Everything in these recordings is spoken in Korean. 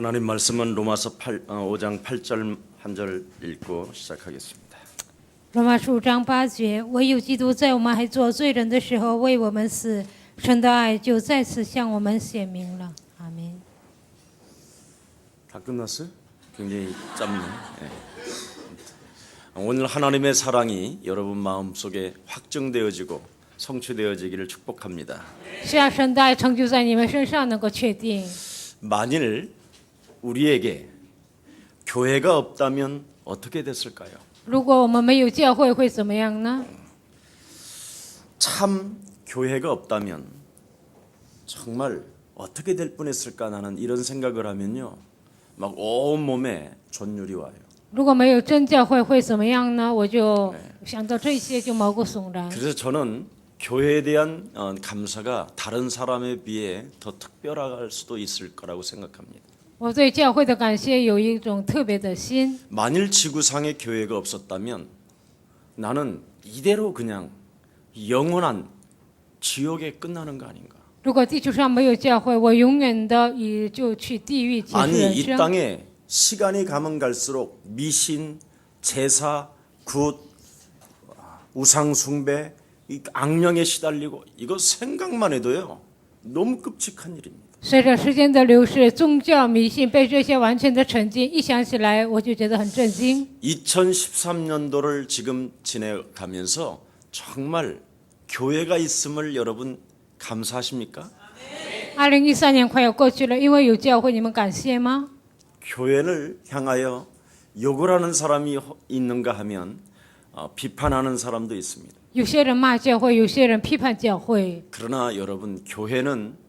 하나님 말씀은 로마서 5장 8절 한 절 읽고 시작하겠습니다. 罗马书5章8节，唯有基督在我们还做罪人的时候为我们死，神的爱就再次向我们显明了。阿门。 다 끝났어요? 굉장히 짧네. 네. 오늘 하나님의 사랑이 여러분 마음속에 확증되어지고 성취되어지기를 축복합니다. 是让神的爱成就在你们身上能够确定。 만일 우리에게 교회가 없다면 어떻게 됐을까요? 如果我们没有教会会怎么样呢？ 참 교회가 없다면 정말 어떻게 될 뻔했을까 나는 이런 생각을 하면요. 막 온몸에 전율이 와요. 如果没有真教会会怎么样呢？我就想到这些就毛骨悚然。 그래서 저는 교회에 대한 감사가 다른 사람에 비해 더 특별할 수도 있을 거라고 생각합니다. 我对教会的感谢有一种特别的心。 만일 지구상에 교회가 없었다면 나는 이대로 그냥 영원한 지옥에 끝나는 거 아닌가? 如果地球上没有教会，我永远的也就去地狱结束 아니 人 이 生。 땅에 시간이 가면 갈수록 미신, 제사, 굿, 우상 숭배, 이 악령에 시달리고 이거 생각만 해도요 너무 끔찍한 일입니다. 随着时间的流逝，宗教迷信被这些完全的沉浸，一想起来我就觉得很震惊。 2013년도를 지금 지내가면서 정말 교회가 있음을 여러분 감사하십니까? 2013年快要过去了，因为有教会，你们感谢吗？ 교회를 향하여 욕을 하는 사람이 있는가 하면 비판하는 사람도 있습니다. 有些人骂教会，有些人批判教会。 그러나 여러분 교회는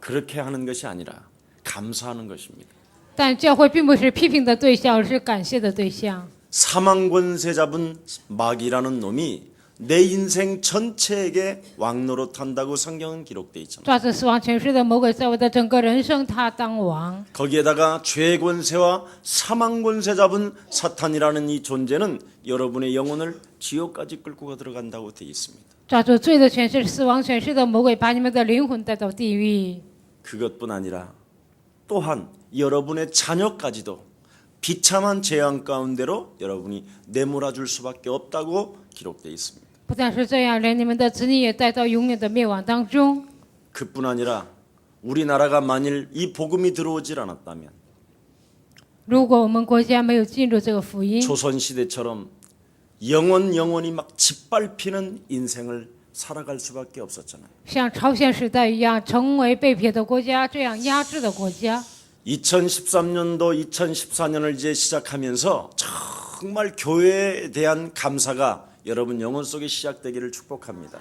그렇게 하는 것이 아니라 감사하는 것입니다. 但教会并不是批评的对象，而是感谢的对象。 사망 권세 잡은 마귀라는 놈이 내 인생 전체에게 왕노릇한다고 성경은 기록되어 있잖아요. 抓着死亡权势的魔鬼，在我的整个人生，他当王。 거기에다가 죄 권세와 사망 권세 잡은 사탄이라는 이 존재는 여러분의 영혼을 지옥까지 끌고 들어간다고 되어 있습니다. 抓住罪的权势、死亡权势的魔鬼，把你们的灵魂带到地狱。 그것뿐 아니라 또한 여러분의 자녀까지도 비참한 재앙 가운데로 여러분이 내몰아 줄 수밖에 없다고 기록되어 있습니다. 不但是这样，连你们的子女也带到永远的灭亡当中。 그뿐 아니라 우리나라가 만일 이 복음이 들어오질 않았다면 如果我们国家没有进入这个福音， 조선 시대처럼 영원히 막 짓밟히는 인생을 살아갈 수밖에 없었잖아요. 像朝鲜时代一样，成为被撇的国家，这样压制的国家。 2013년도 2014년을 이제 시작하면서 정말 교회에 대한 감사가 여러분 영혼 속에 시작되기를 축복합니다.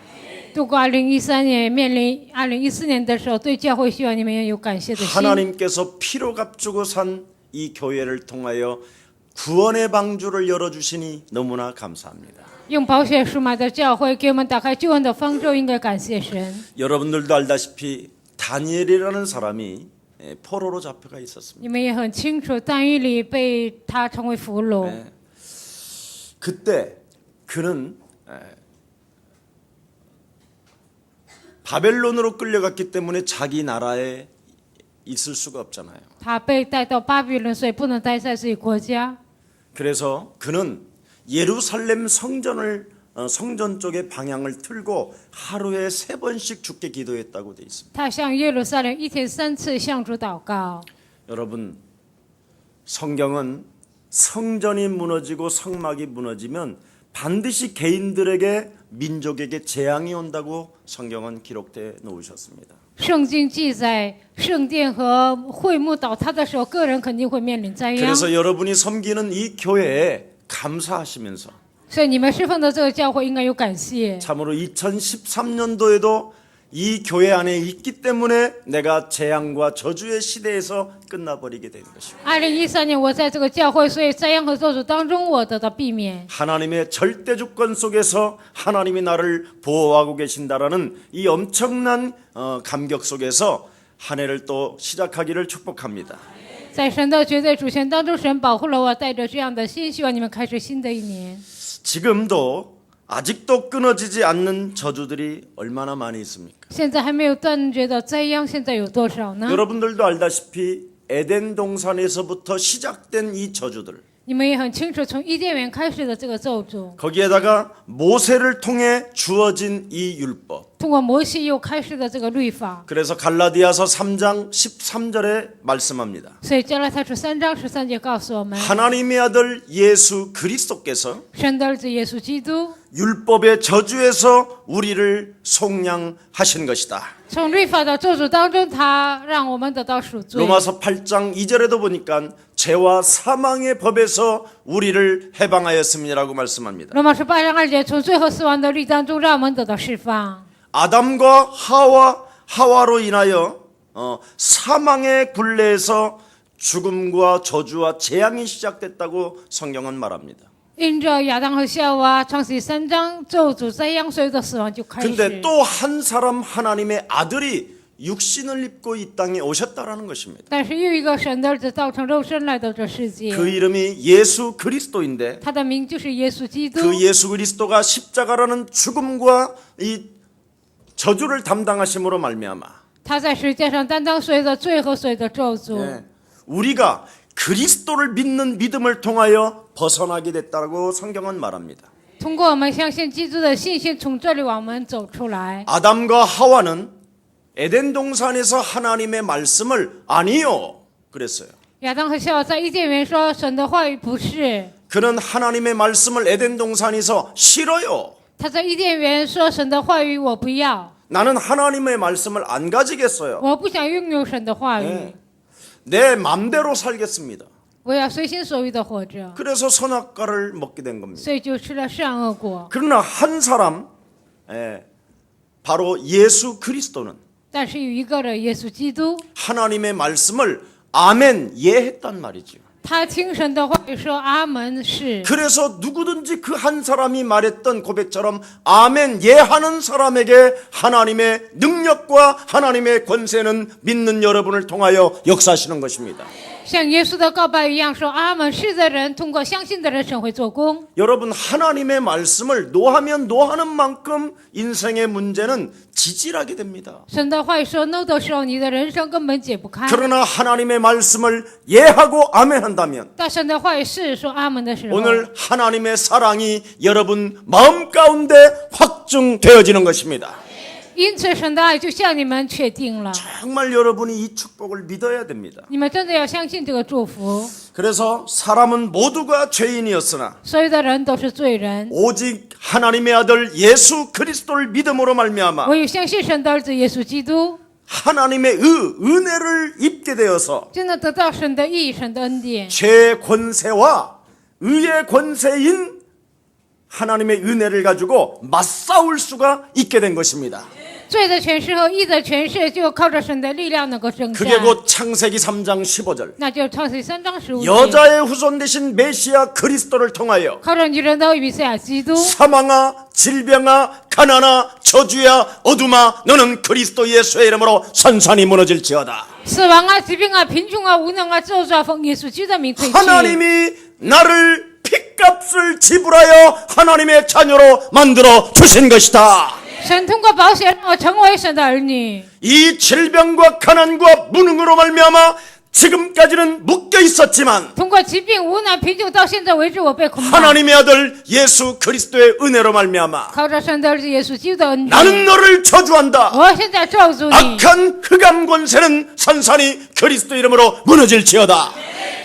度过2013年，面临2014年的时候，对教会希望你们有感谢的心。 하나님께서 피로 값주고 산 이 교회를 통하여 구원의 방주를 열어주시니 너무나 감사합니다. 用宝血赎买的教会给我们打开救恩的方舟，应该感谢神。 여러분들도 알다시피 다니엘이라는 사람이 포로로 잡혀가 있었습니다. 你们也很清楚，但以理被他成为俘虏。 그때 그는 바벨론으로 끌려갔기 때문에 자기 나라에 있을 수가 없잖아요. 他被带到巴比伦，所以不能待在自己国家。 그래서 그는 예루살렘 성전 쪽에 방향을 틀고 하루에 3번씩 주께 기도했다고 돼 있습니다. 他向耶路撒冷一天3次向主祷告。 여러분 성경은 성전이 무너지고 성막이 무너지면 반드시 개인들에게 민족에게 재앙이 온다고 성경은 기록해 놓으셨습니다. 圣经记载，圣殿和会幕倒塌的时候，个人肯定会面临灾殃。 그래서 여러분이 섬기는 이 교회에 감사하시면서 所以你们侍奉的这个教会应该有感谢。 참으로 2013년도에도 이 교회 안에 있기 때문에 내가 재앙과 저주의 시대에서 끝나버리게 된 것입니다. 2013年我在这个教会，所以灾殃和咒诅当中我得到避免。 하나님의 절대 주권 속에서 하나님이 나를 보호하고 계신다라는 이 엄청난 감격 속에서 한 해를 또 시작하기를 축복합니다. 在神的绝对主权当中，神保护了我，带着这样的心，希望你们开始新的一年。 지금도 아직도 끊어지지 않는 저주들이 얼마나 많이 있습니까? 现在还没有断绝的灾殃，现在有多少呢？ 여러분들도 알다시피 에덴 동산에서부터 시작된 이 저주들, 你们也很清楚，从伊甸园开始的这个咒诅， 거기에다가 모세를 통해 주어진 이 율법. 通过摩西又开始的这个律法。 그래서 갈라디아서 3장 13절에 말씀합니다. 所以加拉太书3章13节告诉我们， 하나님의 아들 예수 그리스도께서 神的儿子耶稣基督 율법의 저주에서 우리를 속량하신 것이다. 从律法的咒诅当中，他让我们得到赎罪。 로마서 8장 2절에도 보니까 죄와 사망의 법에서 우리를 해방하였음이라고 말씀합니다. 罗马书8章2节，从罪和死亡的律当中，让我们得到释放。 아담과 하와로 인하여 사망의 굴레에서 죽음과 저주와 재앙이 시작됐다고 성경은 말합니다. 因着亚当和夏娃，创世记3章咒诅灾殃，所有的死亡就开始。 근데 또 한 사람 하나님의 아들이 육신을 입고 이 땅에 오셨다라는 것입니다. 但是又一个神的儿子道成肉身来到这世界， 그 이름이 예수 그리스도인데 他的名就是耶稣基督。 그 예수 그리스도가 십자가라는 죽음과 이 저주를 담당하심으로 말미암아 他在十字架上担当所有的罪和所有的咒诅。 네, 우리가 그리스도를 믿는 믿음을 통하여 벗어나게 됐다고 성경은 말합니다. 通过我们相信基督的信心，从这里往我们走出来。 아담과 하와는 에덴 동산에서 하나님의 말씀을 아니요 그랬어요. 亚当和夏娃在伊甸园说神的话语不是， 그는 하나님의 말씀을 에덴 동산에서 싫어요. 他在伊甸园说神的话语我不要， 나는 하나님의 말씀을 안 가지겠어요. 我不想拥有神的话语， 내 맘대로 살겠습니다. 我要随心所欲的活着， 그래서 선악과를 먹게 된 겁니다. 所以就吃了善恶果。 그러나 한 사람 바로 예수 그리스도는 但是有一个人耶稣基督， 하나님의 말씀을 아멘 예했단 말이죠. 他听神的话语说阿门是， 그래서 누구든지 그 한 사람이 말했던 고백처럼 아멘 예하는 사람에게 하나님의 능력과 하나님의 권세는 믿는 여러분을 통하여 역사하시는 것입니다. 像耶稣的告白一样说阿门是的人，通过相信的人神会做工。 여러분 하나님의 말씀을 노하면 노하는 만큼 인생의 문제는 지질하게 됩니다. 神的话语说 no 的时候，你的人生根本解不开。 그러나 하나님의 말씀을 예하고 아멘한다면 但神的话语是说阿门的时候， 오늘 하나님의 사랑이 여러분 마음 가운데 확증되어지는 것입니다. 因此神的爱就向你们确定了， 정말 여러분이 이 축복을 믿어야 됩니다. 你们真的要相信这个祝福。 그래서 사람은 모두가 죄인이었으나 所有的人都是罪人， 오직 하나님의 아들 예수 그리스도를 믿음으로 말미암아 唯有相信神的儿子耶稣基督， 하나님의 은혜를 입게 되어서 真的得到神的义、神的恩典。 죄 권세와 의의 권세인 하나님의 은혜를 가지고 맞싸울 수가 있게 된 것입니다. 罪的权势和义的权势，就靠着神的力量能够征战。 그게 곧 창세기 3장 15절 那就是创世记3章15节， 여자의 후손 되신 메시아 그리스도를 통하여 靠着女人的以赛亚基督， 사망아 질병아 가난아 저주야 어둠아 너는 그리스도 예수의 이름으로 산산이 무너질지어다. 死亡啊、疾病啊、贫穷啊、无能啊、咒诅啊，奉耶稣基督的名退去。 하나님이 나를 핏값을 지불하여 하나님의 자녀로 만들어 주신 것이다. 神通过保险让我成为神的儿女。 이 질병과 가난과 무능으로 말미암아 지금까지는 묶여 있었지만 通过疾病、无难、贫穷到现在为止，我被捆绑。 하나님의 아들 예수 그리스도의 은혜로 말미암아 靠着神的儿子耶稣基督的恩典， 나는 너를 저주한다. 我现在咒诅你。 악한 흑암 권세는 산산이 그리스도 이름으로 무너질지어다.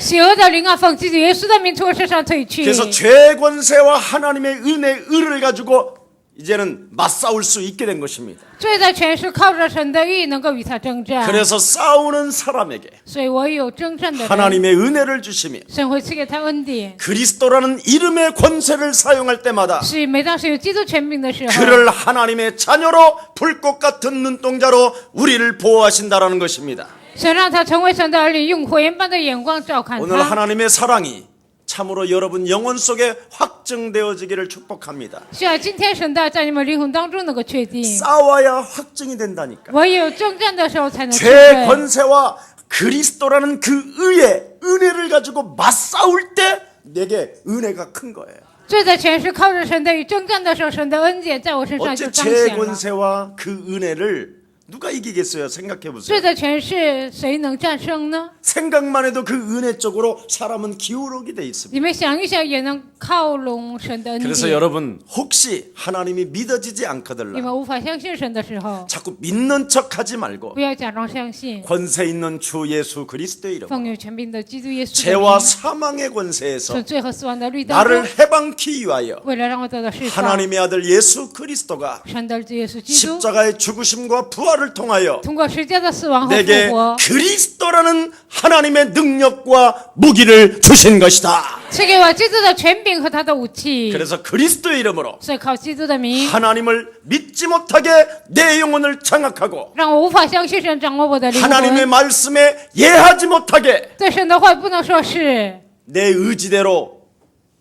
邪恶的灵啊，奉基督耶稣的名从我身上退去。 그래서 죄 권세와 하나님의 의를 가지고 이제는 맞싸울 수 있게 된 것입니다. 罪的权势靠着神的义能够与他征战。 그래서 싸우는 사람에게 所以我有征战的人， 하나님의 은혜를 주시며 神会赐给他恩典。 그리스도라는 이름의 권세를 사용할 때마다 是每当是有基督权柄的时候， 그를 하나님의 자녀로 불꽃 같은 눈동자로 우리를 보호하신다라는 것입니다. 神让他成为神的儿女，用火焰般的眼光照看 오늘 他。 하나님의 사랑이 참으로 여러분 영혼 속에 확증되어지기를 축복합니다. 需要今天神的爱在你们灵魂当中能够确定。 싸워야 확증이 된다니까. 唯有征战的时候才能确 죄 认。 권세와 그리스도라는 그 의의 은혜를 가지고 맞싸울 때 내게 은혜가 큰 거예요. 罪的权势靠着神的义征战的时候，神的恩典在我身上就 어째 彰 죄 显了。 권세와 그 은혜를 누가 이기겠어요? 생각해 罪 보세요. 的权势谁能战胜呢？ 생각만 해도 그 은혜 쪽으로 사람은 기울어오게 돼 있습니다. 你们想一想，也能靠拢神的恩 그래서 典。 여러분 혹시 하나님이 믿어지지 你 않거들라 们无法相信神的时候， 자꾸 믿는 척하지 말고 不要假装相信。 권세 있는 주 예수 그리스도의 이름 奉有权柄的基督耶稣的 죄와 名， 사망의 권세에서 从罪和死亡的律当中 나를 ， 해방케 위하여 为了让我得到释放， 하나님의 아들 예수 그리스도가 神的儿子耶稣基督 십자가의 죽으심과 부활을 통하여 通过十字架的死亡和复 내게 活， 그리스도라는 하나님의 능력과 무기를 주신 것이다. 赐给我基督的权柄和他的武器。 그래서 그리스도의 이름으로 所以靠基督的名， 하나님을 믿지 못하게 내 영혼을 장악하고 让我无法相信神掌握我的灵 하나님의 魂， 말씀에 예하지 못하게 对神的话不能说是。 내 의지대로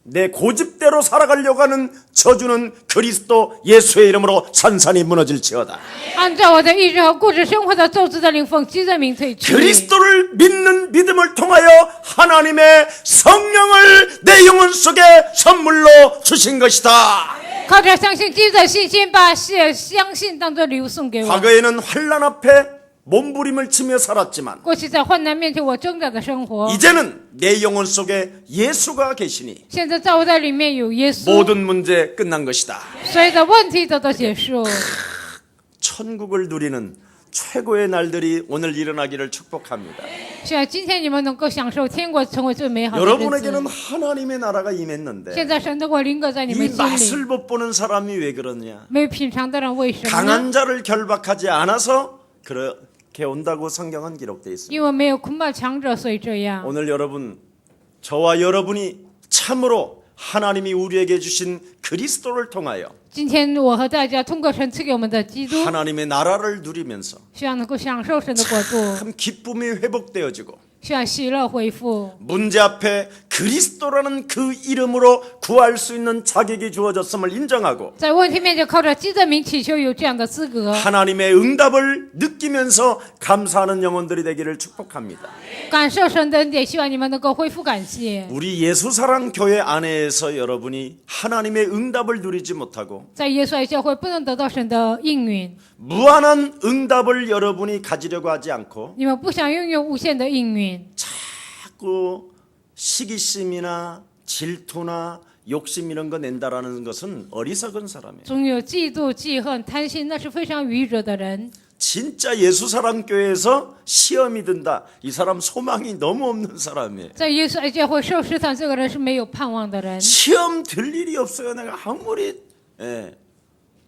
내 고집대로 살아가려고 하는 저주는 그리스도 예수의 이름으로 산산이 무너질지어다. 按照我的意志和固执生活的咒诅的灵奉基督的名退去。 그리스도를 믿는 믿음을 통하여 하나님의 성령을 내 영혼 속에 선물로 주신 것이다. 靠着相信基督的信心，把相信当作礼物送给我。 과거에는 환난 앞에 몸부림을 치며 살았지만 过去在患难面前我挣扎的生活， 이제는 내 영혼 속에 예수가 계시니 现在在我的里面有耶稣， 모든 문제 끝난 것이다. 所有的问题得到结束。 천국을 누리는 최고의 날들이 오늘 일어나기를 축복합니다. 希望今天你们能够享受天国，成为最美好的日 여러분에게는 子。 하나님의 나라가 임했는데 现在神的国临格在你 이 们心里， 맛을 못 보는 사람이 왜 그러냐? 没有品尝的人为什么呢？ 강한 자를 결박하지 않아서 그렇게 온다고 성경은 기록되어 있습니다. 因为没有捆绑强者，所以这样。 오늘 여러분, 저와 여러분이 참으로 하나님이 우리에게 주신 그리스도를 통하여 今天我和大家通过神赐给我们的基督， 하나님의 나라를 누리면서 希望能够享受神的国度， 참 기쁨이 회복되어지고 希望喜乐恢复。 문제 앞에 그리스도라는 그 이름으로 구할 수 있는 자격이 주어졌음을 인정하고 在问题面前靠着基督的名祈求有这样的资格， 하나님의 응답을 느끼면서 감사하는 영혼들이 되기를 축복합니다. 感受神的恩典，希望你们能够恢复感谢。 우리 예수사랑 교회 안에서 여러분이 하나님의 응답을 누리지 못하고 在耶稣爱教会不能得到神的应允， 무한한 응답을 여러분이 가지려고 하지 않고 你们不想拥有无限的应允， 자꾸 시기심이나 질투나 욕심 이런 거 낸다라는 것은 어리석은 사람이에요. 总有嫉妒、记恨、贪心，那是非常愚拙的人。 진짜 예수사랑 교회에서 시험이 든다. 이 사람 소망이 너무 없는 사람이에요. 在耶稣爱教会受试探，这个人是没有盼望的人。 시험 들 일이 없어요. 내가 아무리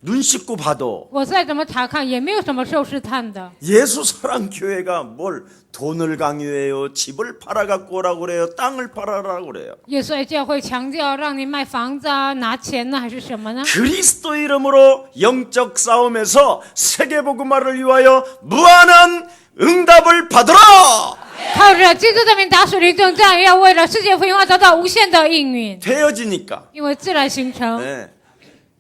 눈 씻고 봐도 我再怎么查看，也没有什么受试探的。 예수사랑 교회가 뭘 돈을 강요해요. 집을 팔아갖고 오라고 그래요. 땅을 팔아라고 그래요. 耶稣爱教会强调让你卖房子啊、拿钱呢，还是什么呢？ 그리스도 이름으로 영적 싸움에서 세계복음화를 위하여 무한한 응답을 받으라. 靠着基督的名打属灵征战，要为了世界福音化得到无限的应允， 되어지니까 因为自然形成。 네.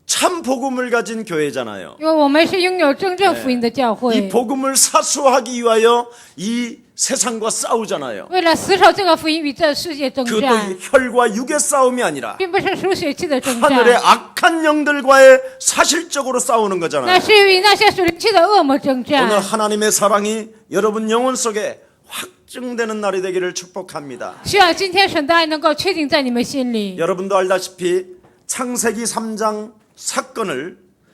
참 복음을 가진 교회잖아요. 因为我们是拥有真正福音的教 이 会， 복음을 사수하기 위하여 이 세상과 싸우잖아요. 为了死守这个福音与这世界征 그것도 战， 혈과 육의 싸움이 아니라 并不是属血气的征 하늘의 战， 악한 영들과의 사실적으로 싸우는 那 거잖아요. 是与那些属灵气的恶魔征 오늘 战。 하나님의 사랑이 여러분 영혼 속에 확증되는 날이 되기를 축복합니다. 希望今天神的爱能够确定在你们心里。 여러분도 알다시피 창세기 3장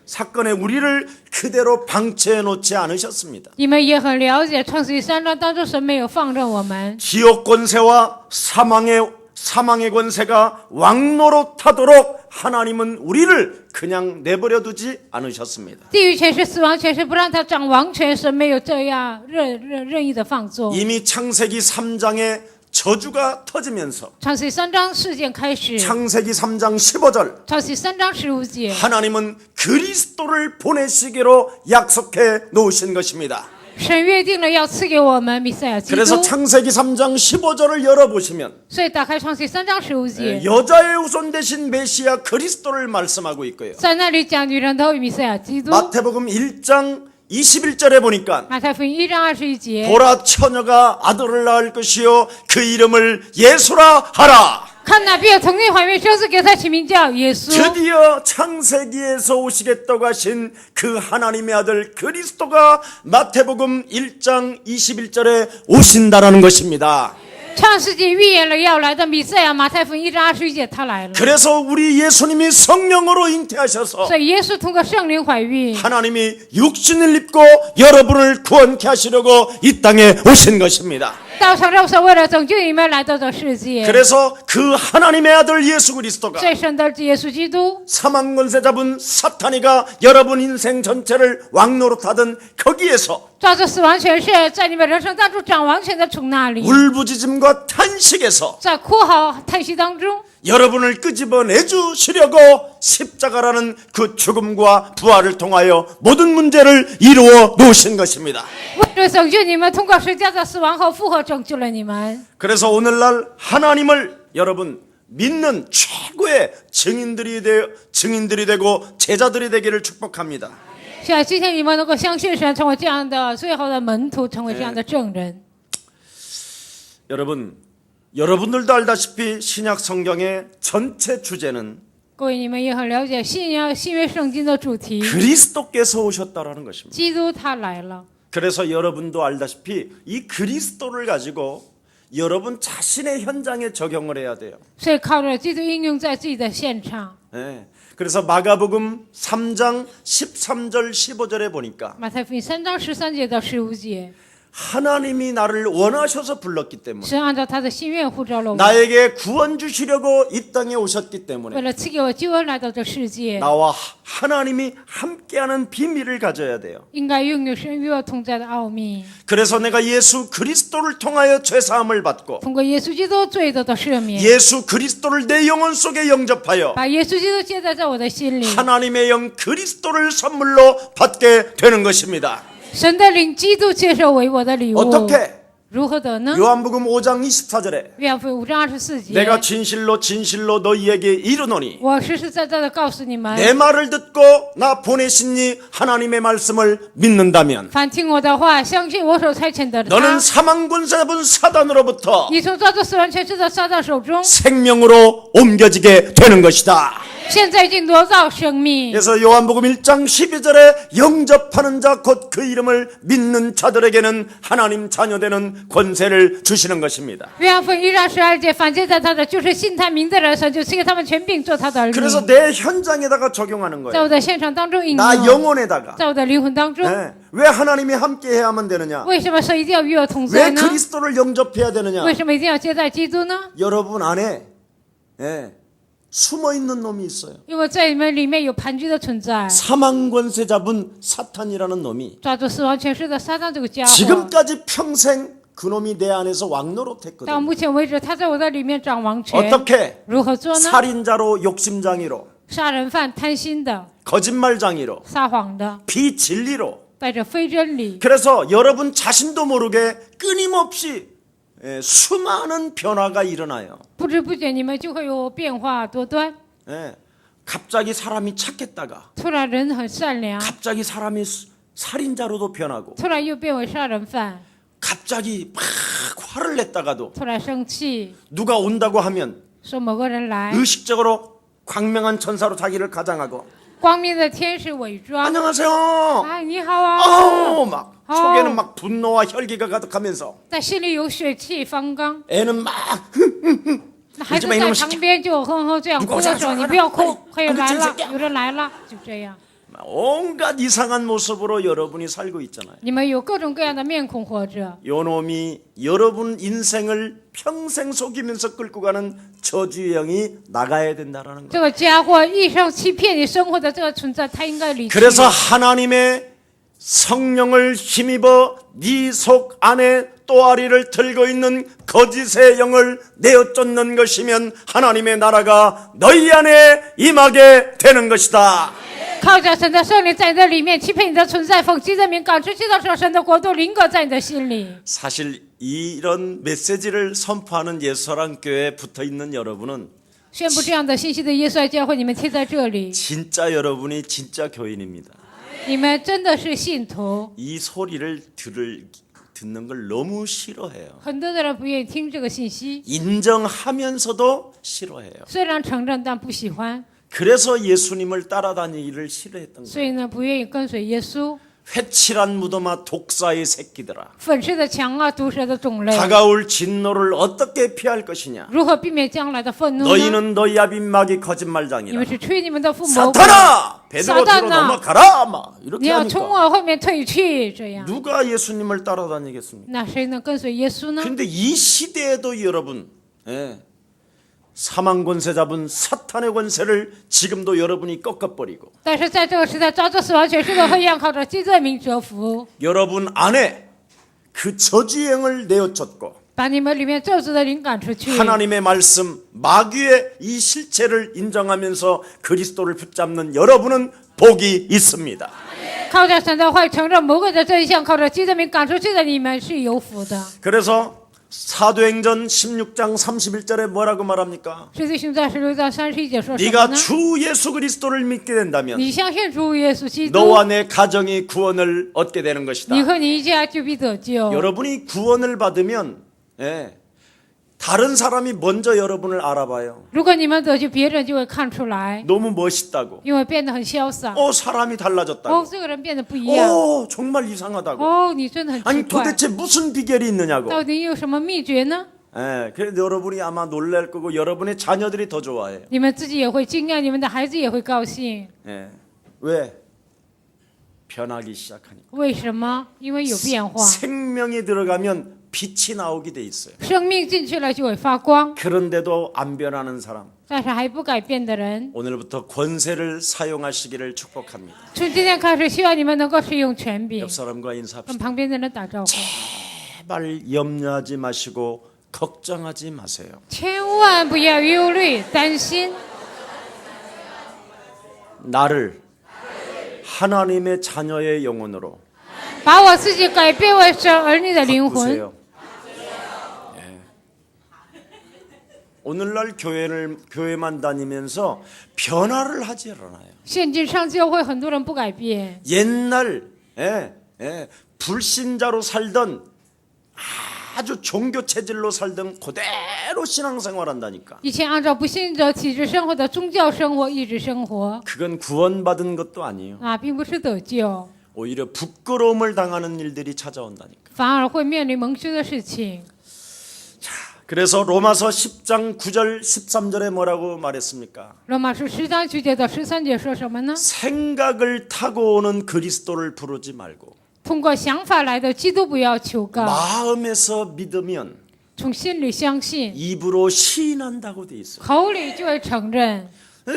사건에 우리를 그대로 방치해 놓지 않으셨습니다. 你们也很了解创世记3章当中神没有放任我们， 지옥 권세와 사망의 권세가 왕노릇하도록 하나님은 우리를 그냥 내버려 두지 않으셨습니다. 地狱权势、死亡权势不让他掌王权，神没有这样任意的放纵。 이미 창세기 3장에 저주가 터지면서 创世记3章事件开始， 창세기 3장 15절 创世记3章15节， 하나님은 그리스도를 보내시기로 약속해 놓으신 것입니다. 神约定了要赐给我们弥赛亚基督。 그래서 창세기 3장 15절을 열어보시면 所以打开创世记3章15节， 여자의 후손 대신 메시아 그리스도를 말씀하고 있고요. 在那里讲女人的弥赛亚基督。 마태복음 1장 21절에 보니까 马太福音1章21节， 보라 처녀가 아들을 낳을 것이요 그 이름을 예수라 하라. 看哪必有童女怀孕生子，给他起名叫耶稣。 드디어 창세기에서 오시겠다고 하신 그 하나님의 아들 그리스도가 마태복음 1장 21절에 오신다라는 것입니다. 创世纪预言了要来的弥赛亚，马太福音1章21节他来了。 그래서 우리 예수님이 성령으로 잉태하셔서 所以耶稣通过圣灵怀孕， 하나님이 육신을 입고 여러분을 구원케 하시려고 이 땅에 오신 것입니다. 道成肉身，为了拯救你们来到这世界。 그래서 그 하나님의 아들 예수 그리스도가 最圣的耶稣基督， 사망 권세 잡은 사탄이가 여러분 인생 전체를 왕노릇하던 거기에서 抓住死亡权势，在你们人生当中掌王权的从那里， 울부짖음과 탄식에서 在哭嚎叹息当中， 여러분을 끄집어내 주시려고 십자가라는 그 죽음과 부활을 통하여 모든 문제를 이루어 놓으신 것입니다. 为了拯救你们，通过十字架的死亡和复活拯救了你们。 그래서 오늘날 하나님을 여러분 믿는 최고의 증인들이 되고 제자들이 되기를 축복합니다. 是啊，今天你们能够相信神，成为这样的最后的门徒，成为这样的证人。 여러분들도 알다시피 신약 성경의 전체 주제는 各位，你们也很了解新约圣经的主题， 그리스도께서 오셨다라는 것입니다. 基督他来了。 그래서 여러분도 알다시피 이 그리스도를 가지고 여러분 자신의 현장에 적용을 해야 돼요. 所以靠着基督应用在自己的现场。 네. 그래서 마가복음 3장 13절 15절에 보니까 马太福音3章13节到15节， 하나님이 나를 원하셔서 불렀기 때문에 神按照他的心愿呼召了我， 나에게 구원 주시려고 이 땅에 오셨기 为 때문에 了赐给我救恩来到这世界， 나와 하나님이 함께하는 비밀을 가져야 돼요. 应该拥有神与我同在的奥秘。 그래서 내가 예수 그리스도를 통하여 죄사함을 받고 通过耶稣基督罪得到赦免， 예수 그리스도를 내 영혼 속에 영접하여 把耶稣基督接待在我的心里， 하나님의 영 그리스도를 선물로 받게 되는 것입니다. 神的灵基督接受为我的礼物。 어떻게? 如何得呢？ 요한복음 5장 24절에 约翰福音5章24节， 내가 진실로 진실로 너희에게 이르노니 我实实在在的告诉你们， 내 말을 듣고 나 보내신 이 하나님의 말씀을 믿는다면 凡听我的话，相信我所差遣的他， 너는 사망 권세 잡은 사단으로부터 你从抓住死亡权势的撒旦手中， 생명으로 옮겨지게 되는 것이다. 现在已经夺到生命。 그래서 요한복음 1장 12절에 영접하는 자 곧 그 이름을 믿는 자들에게는 하나님 자녀되는 권세를 주시는 것입니다. 约翰福音1章12节，凡接待他的，就是信他名的人，神就赐给他们权柄做他的儿女。 그래서 내 현장에다가 적용하는 在 거예요. 我的现场当中应 나 用， 영혼에다가. 在我的灵魂当中， 네. 왜 하나님이 함께 해야만 되느냐? 为什么神一定要与我同在 왜 呢？ 그리스도를 영접해야 되느냐? 为什么一定要接待基督呢？ 여러분 안에 숨어 있는 놈이 있어요. 因为在你们里面有盘踞的存在， 사망 권세 잡은 사탄이라는 놈이 抓住死亡权势的撒旦这个家伙， 지금까지 평생 그 놈이 내 안에서 到 왕노릇했거든. 目前为止，他在我的里面掌王权。 어떻게? 如何做呢？ 살인자로 욕심장이로 杀人犯、贪心的、 거짓말장이로 撒谎的， 비진리로 带着非真理， 그래서 여러분 자신도 모르게 끊임없이 수많은 변화가 일어나요. 不知不觉你们就会有变化多端。 갑자기 사람이 착했다가 突然人很善良， 갑자기 사람이 살인자로도 변하고 突然又变为杀人犯， 갑자기 막 화를 냈다가도 突然生气， 누가 온다고 하면 说某个人来， 의식적으로 광명한 천사로 자기를 가장하고 光明的天使伪装， 안녕하세요. 哎，你好啊， 아우 막 속에는 막 분노와 혈기가 가득하면서 但心里有血气方刚， 애는 막 那孩子在旁边就哼哼这样哭的时候，你不要哭，还有来了，有人来了，就这样。 온갖 이상한 모습으로 여러분이 살고 있잖아요. 你们有各种各样的面孔活着， 요 놈이 여러분 인생을 평생 속이면서 끌고 가는 저주의 영이 나가야 된다라는 거예요. 这个家伙一生欺骗你生活的这个存在，他应该离去。 그래서 하나님의 성령을 힘입어 네 속 안에 또아리를 들고 있는 거짓의 영을 내어 쫓는 것이면 하나님의 나라가 너희 안에 임하게 되는 것이다. 靠着神的圣灵在你的里面欺骗你的存在，讽击的名赶出去的时候，神的国度临格在你的心里。 사실 이런 메시지를 선포하는 예수사랑교회에 붙어있는 여러분은 宣布这样的信息的耶稣爱教会，你们贴在这里， 진짜 여러분이 진짜 교인입니다. 你们真的是信徒。 이 소리를 듣는 걸 너무 싫어해요. 很多的人不愿意听这个信息， 인정하면서도 싫어해요. 虽然承认但不喜欢， 그래서 예수님을 따라다니기를 싫어했던 所 거예요. 以呢不愿意跟随耶稣。 회칠한 무덤아 독사의 새끼들아. 粉饰的墙啊，毒蛇的种类， 다가올 진노를 어떻게 피할 것이냐. 如何避免将来的愤怒呢？ 너희는 너희 아빈막이 你们 거짓말장이라. 是吹你们的父谋， 사탄아! 베드로 뒤로 사탄아! 넘어가라! 막 你 이렇게 要从 하니까 我后面退去，这样， 누가 예수님을 따라다니겠습니까? 那谁能跟随耶稣呢？ 근데 이 시대에도 여러분, 사망 권세 잡은 사탄의 권세를 지금도 여러분이 꺾어버리고 但是在这个时代，抓住死亡权势的黑暗，靠着基督的名折服， 여러분 안에 그 저주행을 내어쫓고 把你们里面咒诅的灵赶出去。 하나님의 말씀 마귀의 이 실체를 인정하면서 그리스도를 붙잡는 여러분은 복이 있습니다. 靠着神的话语承认魔鬼的真相，靠着基督的名赶出去的你们是有福的。 그래서 사도행전 16장 31절에 뭐라고 말합니까? 使徒行传16章31节说什么 네가 呢？ 주 예수 그리스도를 믿게 된다면 你相信主耶稣基督， 너와 내 가정이 구원을 얻게 되는 것이다. 你和你一家就必得救。 여러분이 구원을 받으면 다른 사람이 먼저 여러분을 알아봐요. 如果你们得救，别人就会看出来， 너무 멋있다고. 因为变得很潇洒。 사람이 달라졌다고. 哦，这个人变得不一样。 정말 이상하다고. 哦，你真的很奇 아니 怪， 도대체 무슨 비결이 있느냐고. 到底有什么秘诀呢？ 그래도 여러분이 아마 놀랄 거고 여러분의 자녀들이 더 좋아해요. 你们自己也会惊讶，你们的孩子也会高兴。 왜? 변하기 시작하니까. 为什么？因为有变化， 생명이 들어가면 빛이 나오게 돼 있어요. 生命进去了就会发光。 그런데도 안 변하는 사람, 但是还不改变的人， 오늘부터 권세를 사용하시기를 축복합니다. 从今天开始，希望你们能够使用权柄， 옆 사람과 跟 인사합시다. 旁边的人打招呼。 제발 염려하지 마시고 걱정하지 마세요. 千万不要忧虑、担心， 나를 하나님의 자녀의 영혼으로 把我自己改变为神儿女的灵魂。 바꾸세요. 오늘날 교회만 다니면서 변화를 하지 않아요. 现今上教会很多人不改变， 옛날 불신자로 살던 아주 종교 체질로 살던 그대로 신앙생활한다니까. 以前按照不信者体制生活的宗教生活一直生活， 그건 구원받은 것도 아니에요. 并不是得救， 오히려 부끄러움을 당하는 일들이 찾아온다니까. 反而会面临蒙羞的事情。 그래서 로마서 10장 9절 13절에 뭐라고 말했습니까? 罗马书10章9节到13节说什么呢？ 생각을 타고 오는 그리스도를 부르지 말고 通过想法来的基督不要求告， 마음에서 믿으면 从心里相信， 입으로 시인한다고 돼 있어요. 口里就会承认。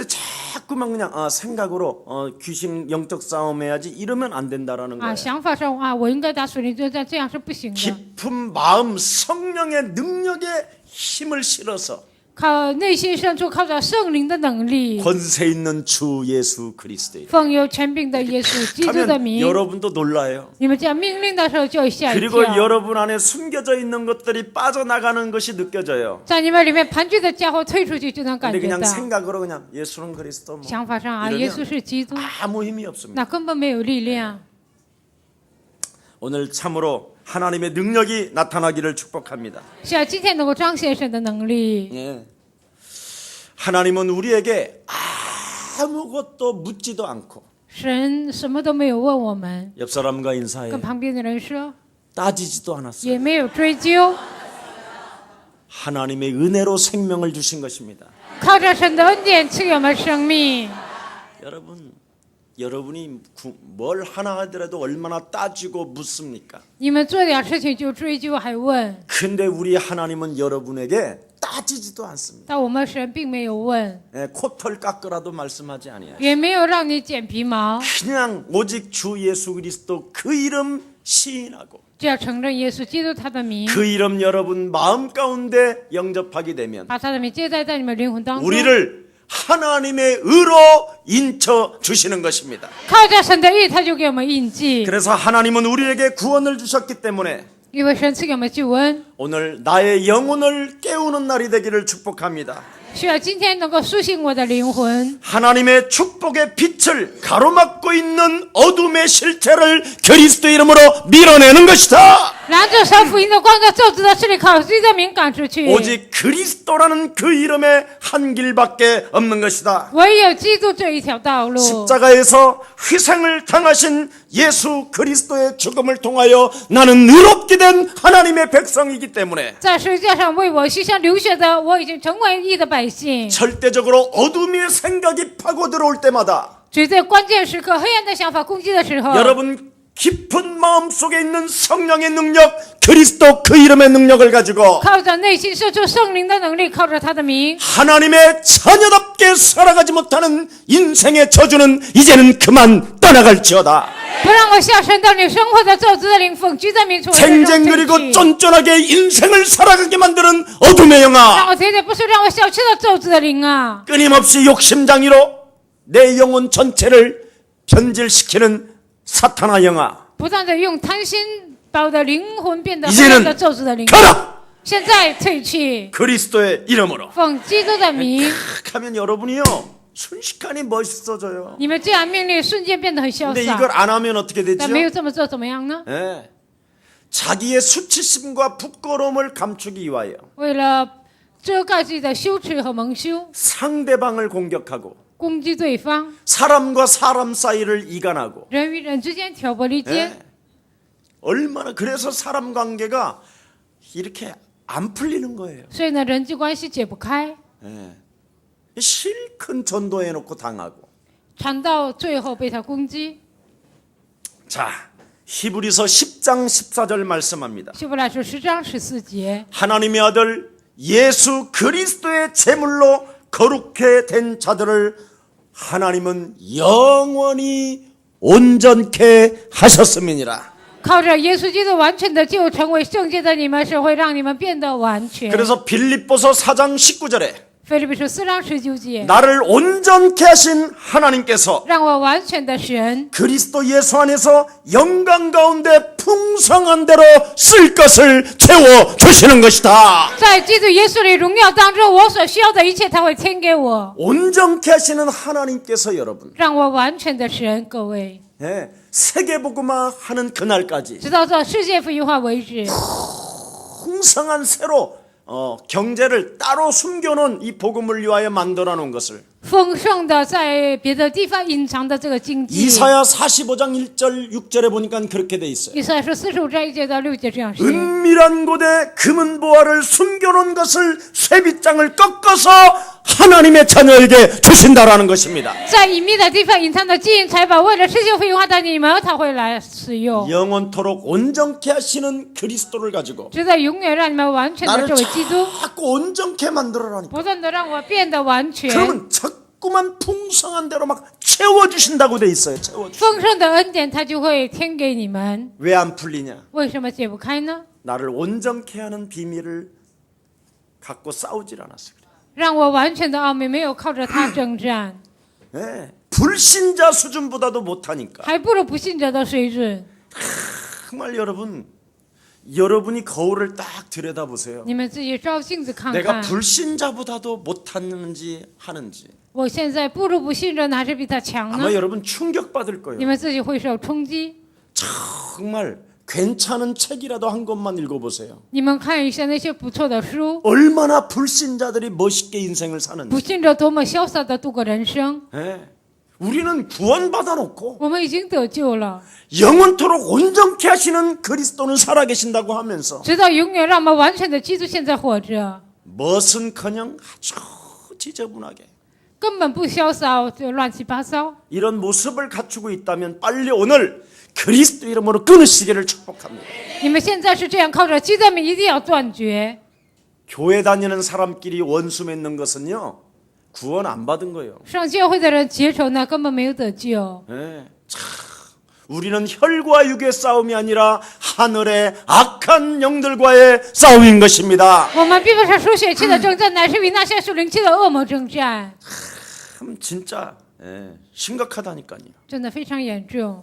자꾸만 그냥 생각으로 귀신 영적 싸움 해야지 이러면 안 된다라는 거예요. 想法上我应该打属灵作战，这样是不行的。 깊은 마음 성령의 능력에 힘을 실어서 靠内心深处，靠着圣灵的能力， 권세 있는 주 예수 그리스도의 奉有权柄的耶稣基督的 하면 名。 여러분도 놀라요. 你们这样命令的时候就会吓一 그리고 跳， 여러분 안에 숨겨져 있는 것들이 빠져나가는 것이 느껴져요. 在你们里面盘踞的家伙退出去就能感 근데 觉 그냥 到。 생각으로 그냥 예수는 그리스도 뭐 想法上耶稣 이러면 是基督， 아무 힘이 없습니다. 那根本没有力量。 오늘 참으로 하나님의 능력이 나타나기를 축복합니다. 是要今天能够彰显神的能力。 예. 하나님은 우리에게 아무것도 묻지도 않고 神什么都没有问我们， 옆 사람과 인사해 跟旁边的人说， 따지지도 않았어요. 也没有追究， 하나님의 은혜로 생명을 주신 것입니다. 靠着神的恩典赐给我们生命。 여러분이 뭘 하나 하더라도 얼마나 따지고 묻습니까? 你们做点事情就追究还问， 근데 우리 하나님은 여러분에게 따지지도 않습니다. 但我们神并没有问， 코털 깎으라도 말씀하지 아니하시고 也没有让你剪皮毛， 그냥 오직 주 예수 그리스도 그 이름 시인하고 只要承认耶稣基督他的名， 그 이름 여러분 마음 가운데 영접하게 되면 把他的名接待在你们灵魂当中， 우리를 하나님의 의로 인쳐 주시는 것입니다. 靠着神的义，他就给我们印记。 그래서 하나님은 우리에게 구원을 주셨기 때문에 因为神赐给我们救恩， 오늘 나의 영혼을 깨우는 날이 되기를 축복합니다. 需要今天能够苏醒我的灵魂， 하나님의 축복의 빛을 가로막고 있는 어둠의 실체를 그리스도 이름으로 밀어내는 것이다. 拿着神福音的光在咒诅的势力靠基督的名赶出去。 오직 그리스도라는 그 이름에 한 길밖에 없는 것이다. 唯有基督这一条道路。 십자가에서 희생을 당하신 예수 그리스도의 죽음을 통하여 나는 의롭게 된 하나님의 백성이기 때문에 在十字架上为我牺牲流血的，我已经成为义的百姓。 절대적으로 어둠의 생각이 파고들어올 때마다 只在关键时刻，黑暗的想法攻击的时候， 여러분 깊은 마음속에 있는 성령의 능력, 그리스도 그 이름의 능력을 가지고 靠着内心射出圣灵的能力，靠着他的名， 하나님의 자녀답게 살아가지 못하는 인생의 저주는 이제는 그만 떠나갈지어다. 不让我下沉到你生活的咒诅的灵，奉基督的名出来。 쟁쟁 그리고 쫀쫀하게 인생을 살아가게 만드는 어둠의 让 영아, 我天天不是让我小气的咒诅的灵啊！ 끊임없이 욕심장이로 내 영혼 전체를 변질시키는 사탄아 영아, 不断的用贪心把我的灵魂变得黑 이제는 暗的咒诅的灵， 가라! 现在退去， 그리스도의 이름으로. 奉基督的名。 하면 여러분이요 순식간에 멋있어져요. 你们这样命令瞬间变得很潇 근데 洒， 이걸 안 하면 어떻게 되죠? 但没有这么做怎么样呢？ 예. 자기의 수치심과 부끄러움을 감추기 위하여 为了遮盖自己的羞耻和蒙羞， 상대방을 공격하고 攻击对方， 사람과 사람 사이를 이간하고 人与人之间挑拨离 예. 间， 얼마나 그래서 사람 관계가 이렇게 안 풀리는 거예요. 所以呢，人际关系解不开， 예. 실컷 전도해놓고 당하고. 传到最后被他攻击。 자, 히브리서 10장 14절 말씀합니다. 希伯来书10章14节， 하나님의 아들 예수 그리스도의 제물로 거룩해 된 자들을 하나님은 영원히 온전케 하셨음이니라. 靠着耶稣基督完全的救，成为圣洁的你们，是会让你们变得完全。 그래서 빌립보서 4장 19절에 腓立比书4章19节， 나를 온전케 하신 하나님께서 让我完全的神， 그리스도 예수 안에서 영광 가운데 풍성한 대로 쓸 것을 채워 주시는 것이다. 在基督耶稣里荣耀当中，我所需要的一切，他会添给我。 온전케 하시는 하나님께서 여러분, 让我完全的神，各位， 예, 세계복음화 하는 그날까지 直到这世界福音化为止， 풍성한 새로 경제를 따로 숨겨놓은 이 복음을 위하여 만들어 놓은 것을 丰盛的在别的地方隐藏的这个经济。 이사야 45장 1절 6절에 보니까 그렇게 돼 있어요. 以赛亚书45章1节到6节这样写。 은밀한 곳에 금은 보화를 숨겨놓은 것을 쇠빗장을 꺾어서 하나님의 자녀에게 주신다라는 것입니다. 在隐秘的地方隐藏的金银财宝，为了世界福音化的你们，他会来使用， 영원토록 온전케 하시는 그리스도를 가지고 直到永远让你们完全的 나를 这位基督， 자꾸 온전케 만들어라니까. 不断的让我变得完全。 그러면 자꾸만 풍성한 대로 막 채워주신다고 돼 있어요. 채워주. 丰盛的恩典，他就会添给你们。 왜 안 풀리냐? 为什么解不开呢？ 나를 온전케 하는 비밀을 갖고 싸우질 않았어요. 让我完全的奥秘没有靠着他征战， 네, 불신자 수준보다도 못하니까. 还不如不信者的水准。 정말 여러분이 거울을 딱 들여다보세요. 你们自己照镜子看 내가 看， 불신자보다도 못하는지 하는지 我现在不如不信人，还是比他强呢 아마 ？ 여러분 충격받을 你 거예요. 们自己会受冲击。 정말 괜찮은 책이라도 한 권만 읽어보세요. 你们看一下那些不错的书， 얼마나 불신자들이 멋있게 인생을 사는지. 不信者多么潇洒的度过人生。 예. 우리는 구원받아 놓고 我们已经得救了， 영원토록 온전케 하시는 그리스도는 살아계신다고 하면서 直到永远让我们完全的基督现在活着， 멋은커녕 아주 지저분하게 根本不潇洒，就乱七八糟。 이런 모습을 갖추고 있다면 빨리 오늘 그리스도 이름으로 끊으시기를 축복합니다. 你们现在是这样，靠着基督的名一定要断绝。 교회 다니는 사람끼리 원수 맺는 것은요 구원 안 받은 거예요. 上教会的人结仇呢，根本没有得救。 예. 참, 우리는 혈과 육의 싸움이 아니라 하늘의 악한 영들과의 싸움인 것입니다. 我们并不是属血气的征战，乃是与那些属灵气的恶魔征战， 참 진짜 심각하다니까요. 真的非常严重。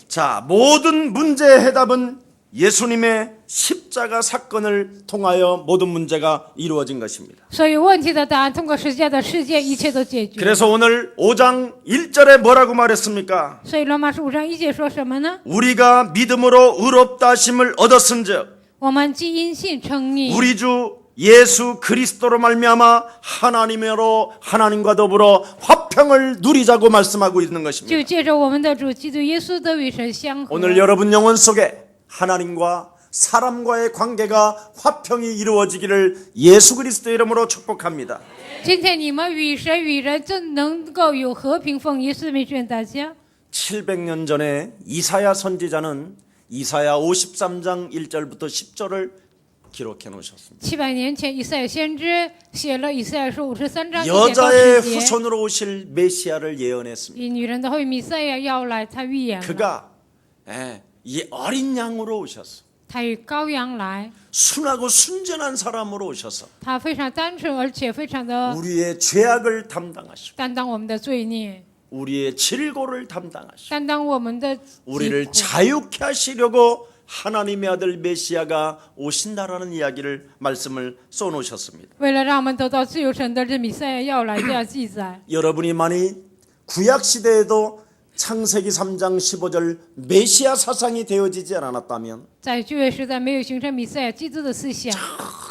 자, 모든 문제의 해답은 예수님의 십자가 사건을 통하여 모든 문제가 이루어진 것입니다. 所以问题的答案通过十字架的事件，一切都解决。 그래서 오늘 5장 1절에 뭐라고 말했습니까? 所以罗马书5章1节说什么呢？ 우리가 믿음으로 의롭다 하심을 얻었은즉 我们既因信称义， 우리 주 예수 그리스도로 말미암아 하나님과 더불어 화평을 누리자고 말씀하고 있는 것입니다. 就借着我们的主基督耶稣得与神相合。 오늘 여러분 영혼 속에 하나님과 사람과의 관계가 화평이 이루어지기를 예수 그리스도의 이름으로 축복합니다. 今天你们与神与人真能够有和平，奉耶稣的名劝大家。 700년 전에 이사야 선지자는 이사야 53장 1절부터 10절을 기록해 놓으셨습니다. 700年前，以赛亚先知写了以赛亚书53章1节到 여자의 10节， 후손으로 오실 메시아를 예언했습니다. 以女人的后裔弥赛亚要来，他预言了， 그가 이 어린 양으로 오셔서 他与羔羊来， 순하고 순전한 사람으로 오셔서 他非常单纯，而且非常的 우리의 죄악을 담당하시고 担当我们的罪孽， 우리의 질고를 담당하시고 担当我们的疾 우리를 苦。 자유케 하시려고 하나님의 아들 메시아가 오신다라는 이야기를 말씀을 써놓으셨습니다. 为了让我们得到自由，神的这弥赛亚要来，这样记载。 여러분이 많이 구약 시대에도 창세기 3장 15절 메시아 사상이 되어지지 않았다면 在旧约时代没有形成弥赛亚基督的思想，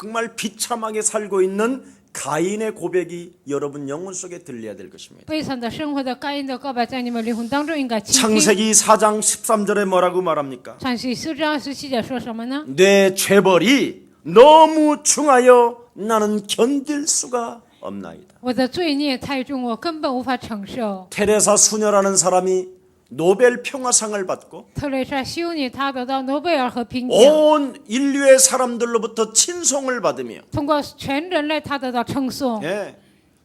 정말 비참하게 살고 있는 가인의 고백이 여러분 영혼 속에 들려야 될 것입니다. 悲惨的生活的该隐的告白在你们灵魂当中应该倾听。 창세기 4장 13절에 뭐라고 말합니까? 创世4章27节说什么呢？ 내 죄벌이 너무 중하여 나는 견딜 수가 없나이다. 我的罪孽太重，我根本无法承受。 테레사 수녀라는 사람이 노벨 평화상을 받고 特蕾莎修女她得到诺贝尔和平奖， 온 인류의 사람들로부터 친송을 받으며 通过全人类她得到称颂。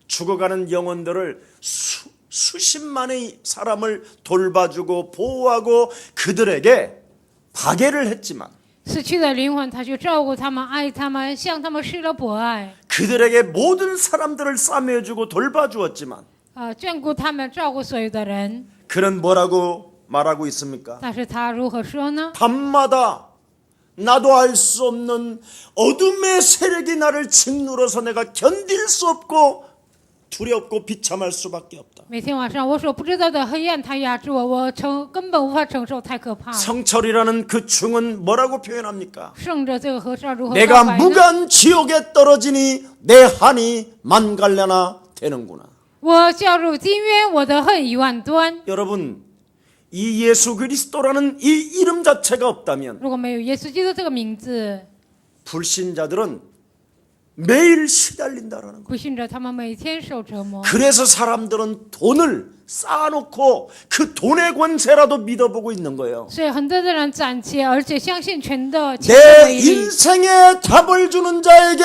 죽어가는 영혼들을 수십만의 사람을 돌봐주고 보호하고 그들에게 박애를 했지만 死去的灵魂，她就照顾他们，爱他们，向他们施了博爱， 그들에게 모든 사람들을 싸매주고 돌봐주었지만 眷顾他们，照顾所有的人。 그는 뭐라고 말하고 있습니까? 但是她如何说呢？ 밤마다 나도 알 수 없는 어둠의 세력이 나를 짓눌러서 내가 견딜 수 없고 두렵고 비참할 수밖에 없다. 每天晚上，我所不知道的黑暗，它压制我，根本无法承受，太可怕了。 성철이라는 그 중은 뭐라고 표현합니까? 圣者这个和尚如何 내가 告白呢？ 무간 지옥에 떨어지니 내 한이 만갈래나 되는구나. 我掉入金渊，我的恨10000端。 여러분, 이 예수 그리스도라는 이 이름 자체가 없다면 如果没有耶稣基督这个名字， 불신자들은 매일 시달린다라는 거. 不信者他们每天受折磨。 그래서 사람들은 돈을 쌓아놓고 그 돈의 권세라도 믿어보고 있는 거예요. 所以很多的人攒钱，而且相信钱的 내 威力。 인생에 답을 주는 자에게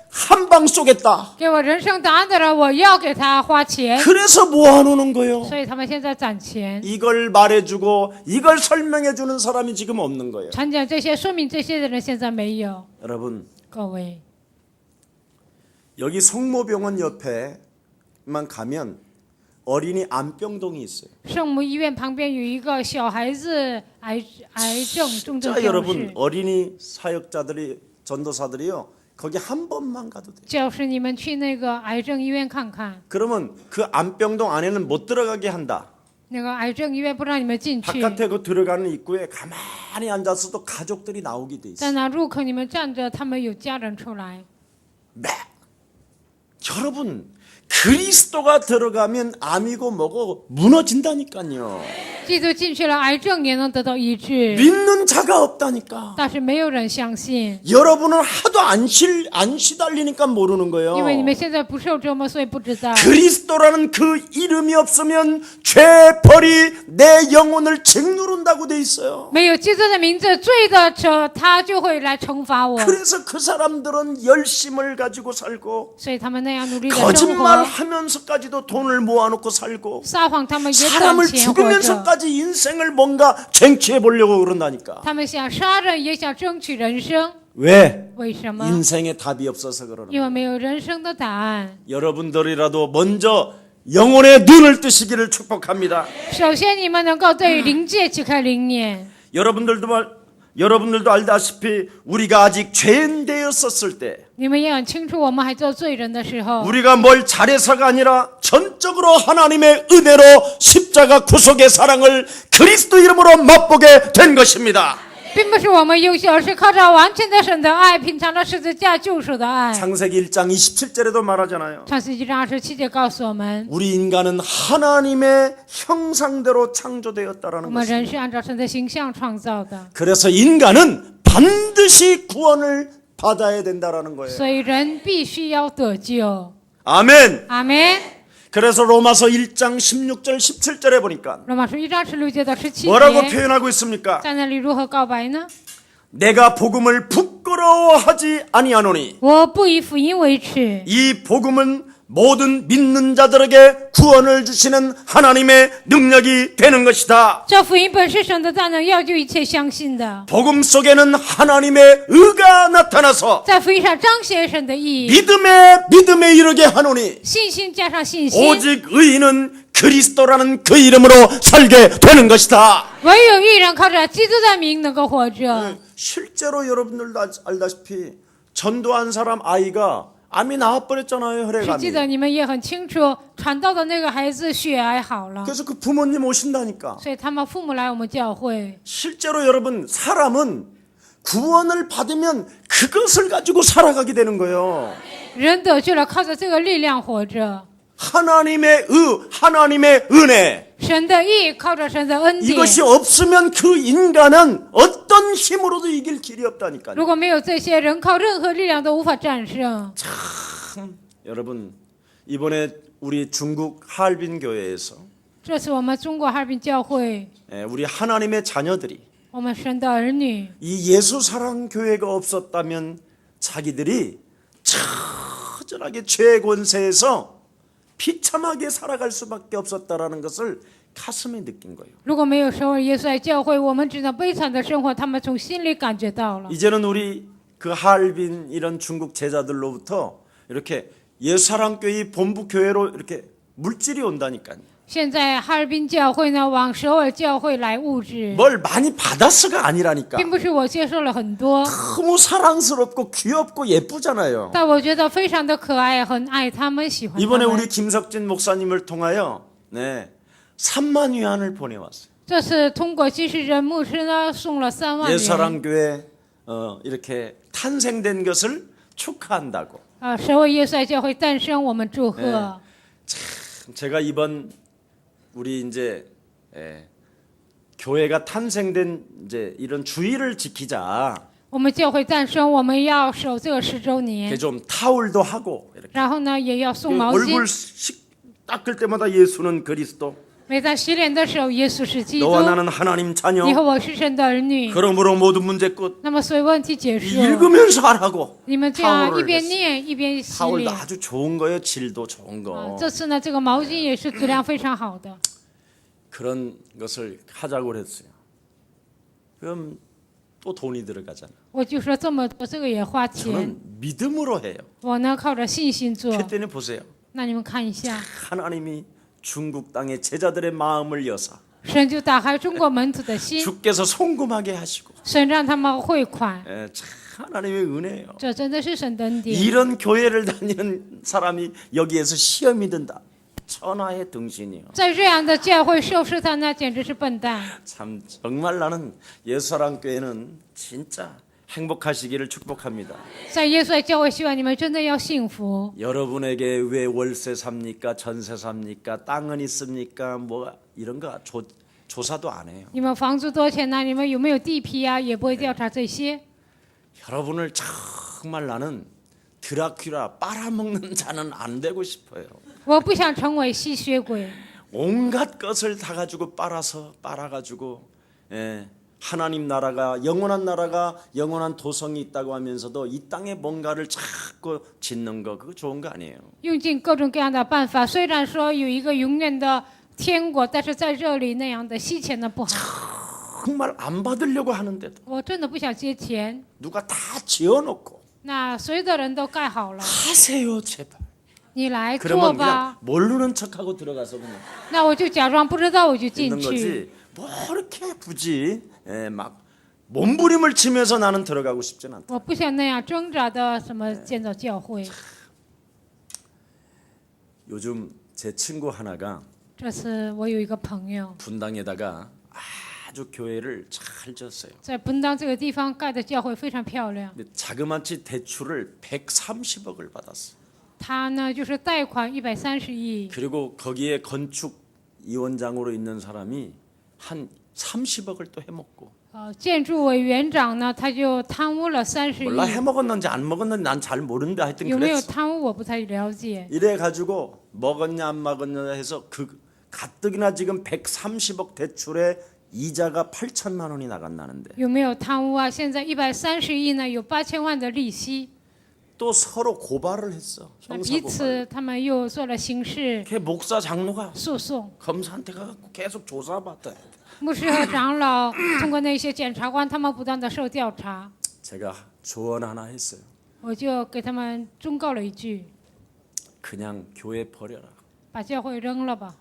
한 방 쏘겠다. 给我人生答案的人，我要给他花钱。 그래서 모아놓는 거예요. 所以他们现在攒钱， 이걸 말해주고 이걸 설명해주는 사람이 지금 없는 거예요. 传讲这些，说明这些的人现在没有。 여러분, 各位， 여기 성모병원 옆에만 가면 어린이 암병동이 있어요. 圣母医院旁边有一个小孩子癌症重症 자, 教 여러분, 室。 어린이 사역자들이 전도사들이요. 거기 한 번만 가도 돼요. 教师，你们去那个癌症医院看看， 그러면 그 암병동 안에는 못 들어가게 한다. 那个癌症医院不让你们进去， 바깥에 그 들어가는 입구에 가만히 앉아서도 가족들이 나오게 돼 在 있어요. 那入口你们站着，他们有家人出来。 여러분, 그리스도가 들어가면 암이고 뭐고 무너진다니까요. 基督进去了，癌症也能得到医治， 믿는 자가 없다니까. 但是没有人相信， 여러분은 하도 안 시달리니까 모르는 거예요. 因为你们现在不受折磨，所以不知道。 그리스도라는 그 이름이 없으면 죄벌이 내 영혼을 짓누른다고 돼 있어요. 没有基督的名字，罪的者他就会来惩罚我， 그래서 그 사람들은 열심을 가지고 살고 所以他们那样努力的生活， 거짓말하면서까지도 돈을 모아놓고 살고 撒谎，他们也 사람을 赚钱活着， 죽으면서까지 인생을 뭔가 쟁취해 보려고 그런다니까. 他们想杀人，也想争取人生。 왜? 为什么？ 인생에 답이 없어서 그러는 因 거예요. 为没有人生的答案。 여러분들이라도 먼저 영혼의 눈을 뜨시기를 축복합니다. 首先，你们能够对灵界启开灵眼。 여러분들도 여러분들도 알다시피 우리가 아직 죄인 되었었을 때 你们也很清楚，我们还做罪人的时候， 우리가 뭘 잘해서가 아니라 전적으로 하나님의 은혜로 십자가 구속의 사랑을 그리스도 이름으로 맛보게 된 것입니다. 并不是我们优秀，而是靠着完全的神的爱，品尝了十字架救赎的爱。 창세기 1장 27절에도 말하잖아요. 创世纪章27节告诉我们， 우리 인간은 하나님의 형상대로 我 창조되었다라는 们 것입니다. 人是按照神的形象创造的， 그래서 인간은 반드시 구원을 받아야 된다라는 거예요. 所以人必须要得救。 아멘. 阿门。 그래서 로마서 1장 16절 17절에 보니까 罗马书1章16节到17 뭐라고 节， 표현하고 있습니까? 在那里如何告白呢？ 내가 복음을 부끄러워하지 아니하노니 我不以福音为耻， 이 복음은 모든 믿는 자들에게 구원을 주시는 하나님의 능력이 되는 것이다. 这福音本是神的大能，要救一切相信的。 복음 속에는 하나님의 의가 나타나서 在福音上彰显神的义， 믿음에 이르게 하노니 信心加上信心， 오직 의인은 그리스도라는 그 이름으로 살게 되는 것이다. 唯有一人靠着基督的名能够活着。 실제로 여러분들도 알다시피 전도한 사람 아이가 암이 나와버렸잖아요. 实际 혈액암이. 的你们也很清楚，传道的那个孩子血癌好了， 그래서 그 부모님 오신다니까. 所以他们父母来我们教会。 실제로 여러분 사람은 구원을 받으면 그것을 가지고 살아가게 되는 거예요. 人得救了，靠着这个力量活着。 하나님의 하나님의 은혜. 神的义，靠着神的恩典。 이것이 없으면 그 인간은 어떤 힘으로도 이길 길이 없다니까요. 如果没有这些人，靠任何力量都无法战胜。 여러분 이번에 우리 중국 하얼빈 교회에서 这次我们中国哈尔滨教会， 우리 하나님의 자녀들이 我们神的儿女， 이 예수 사랑 교회가 없었다면 자기들이 처절하게 죄 권세에서 비참하게 살아갈 수밖에 없었다라는 것을 가슴에 느낀 거예요. 如果没有首尔耶稣爱教会，我们只能悲惨的生活。他们从心里感觉到了。 이제는 우리 그 하얼빈 이런 중국 제자들로부터 이렇게 예수 사랑 교회 본부 교회로 이렇게 물질이 온다니까요. 现在哈尔滨教会呢，往首尔教会来物质， 뭘 많이 받았어가 아니라니까. 并不是我接受了很多， 너무 사랑스럽고 귀엽고 예쁘잖아요. 但我觉得非常的可爱，很爱他们，喜欢他 이번에 우리 们。 김석진 목사님을 통하여 3만 위안을 보내왔어요. 这次通过基士仁牧师呢，送了3万元。 예수사랑교회 이렇게 탄생된 것을 축하한다고. 首尔耶稣爱教会诞生，我们祝贺。 제가 이번 우리 이제 교회가 탄생된 이제 이런 주의를 지키자. 我们教会诞生，我们要守这个10周 이렇게 年， 좀 타올도 하고 이렇게 然后呢，也要送毛 얼굴 巾。 닦을 때마다 예수는 그리스도. 每在洗脸的时候，耶稣是基督， 너와 나는 하나님 자녀. 你和我是神的儿女。 그러므로 모든 문제 끝. 那么，所以问题结束。 읽으면서 하라고. 你们这样 타올을 一边 했어요. 念一边洗 타올도 脸。 아주 좋은 거예요. 질도 좋은 거. 这次呢，这个毛巾也是质量非常好的。 그런 것을 하자고 그랬어요. 그럼 또 돈이 들어가잖아. 我就说这么多，这个也花钱。 저는 믿음으로 해요. 我呢，靠着信心做。 그때는 보세요. 那你们看一下， 하나님이 중국 땅의 제자들의 마음을 여사 神就打开中国门徒的心， 주께서 송금하게 하시고 神让他们汇款， 참 하나님의 은혜예요. 这真的是神的恩典。 이런 교회를 다니는 사람이 여기에서 시험이 든다. 천하의 등신이요. 在这样的教会受试探，那简直是笨蛋。 참 정말 나는 예수사랑 교회는 진짜 행복하시기를 축복합니다. 在耶稣的教会，希望你们真的要幸福。 여러분에게 왜 월세 삽니까? 전세 삽니까? 땅은 있습니까? 뭐 이런 거 조사도 안 해요. 你们房租多少钱呢？你们有没有地皮啊？也不会调查这些。 여러분을 정말 나는 드라큘라 빨아먹는 자는 안 되고 싶어요. 我不想成为吸血鬼。 온갖 것을 다 가지고 빨아가지고 하나님 나라가 영원한 도성이 있다고 하면서도 이 땅에 뭔가를 자꾸 짓는 거 그거 좋은 거 아니에요. 用尽各种各样的办法，虽然说有一个永远的天国，但是在这里那样的吸钱的不好。 정말 안 받으려고 하는데도 我真的不想接钱。 누가 다 지어놓고 那所有的人都盖好了， 하세요 제발. 你来做 그러면 吧 그냥 。 모르는 척하고 들어가서 그냥 那我就假装不知道，我就进 있는 去。 거지. 뭐 이렇게 굳이 막 몸부림을 치면서 나는 들어가고 싶진 않다. 我不想那样挣扎的什么建造教会。 요즘 제 친구 하나가 这次我有一个朋友 분당에다가 아주 교회를 잘 졌어요. 在本当这个地方盖的教会非常漂亮， 근데 자그마치 대출을 130억을 받았어. 他呢就是贷款130亿， 그리고 거기에 건축위원장으로 있는 사람이 한 30억을 또 해먹고. 建筑委员长呢他就贪污了30 몰라 亿， 해먹었는지 안 먹었는지 난 잘 모르는데 하여튼 有没有 그랬어. 贪污我不太了解。 이래가지고 먹었냐 안 먹었냐 해서 그 가뜩이나 지금 130억 대출에 이자가 8천만 원이 나간다는데 有没有贪污啊？现在130亿呢，有8000万的利息， 또 서로 고발을 했어. 那 형사 彼 고발. 此他们又做了刑事 걔 목사 장로가 诉讼。 검사한테 가갖고 계속 조사받아. 牧师和长老通过那些检察官，他们不断的受调查， 제가 조언 하나 했어요. 我就给他们忠告了一句： 그냥 교회 버려라. 把教会扔了吧，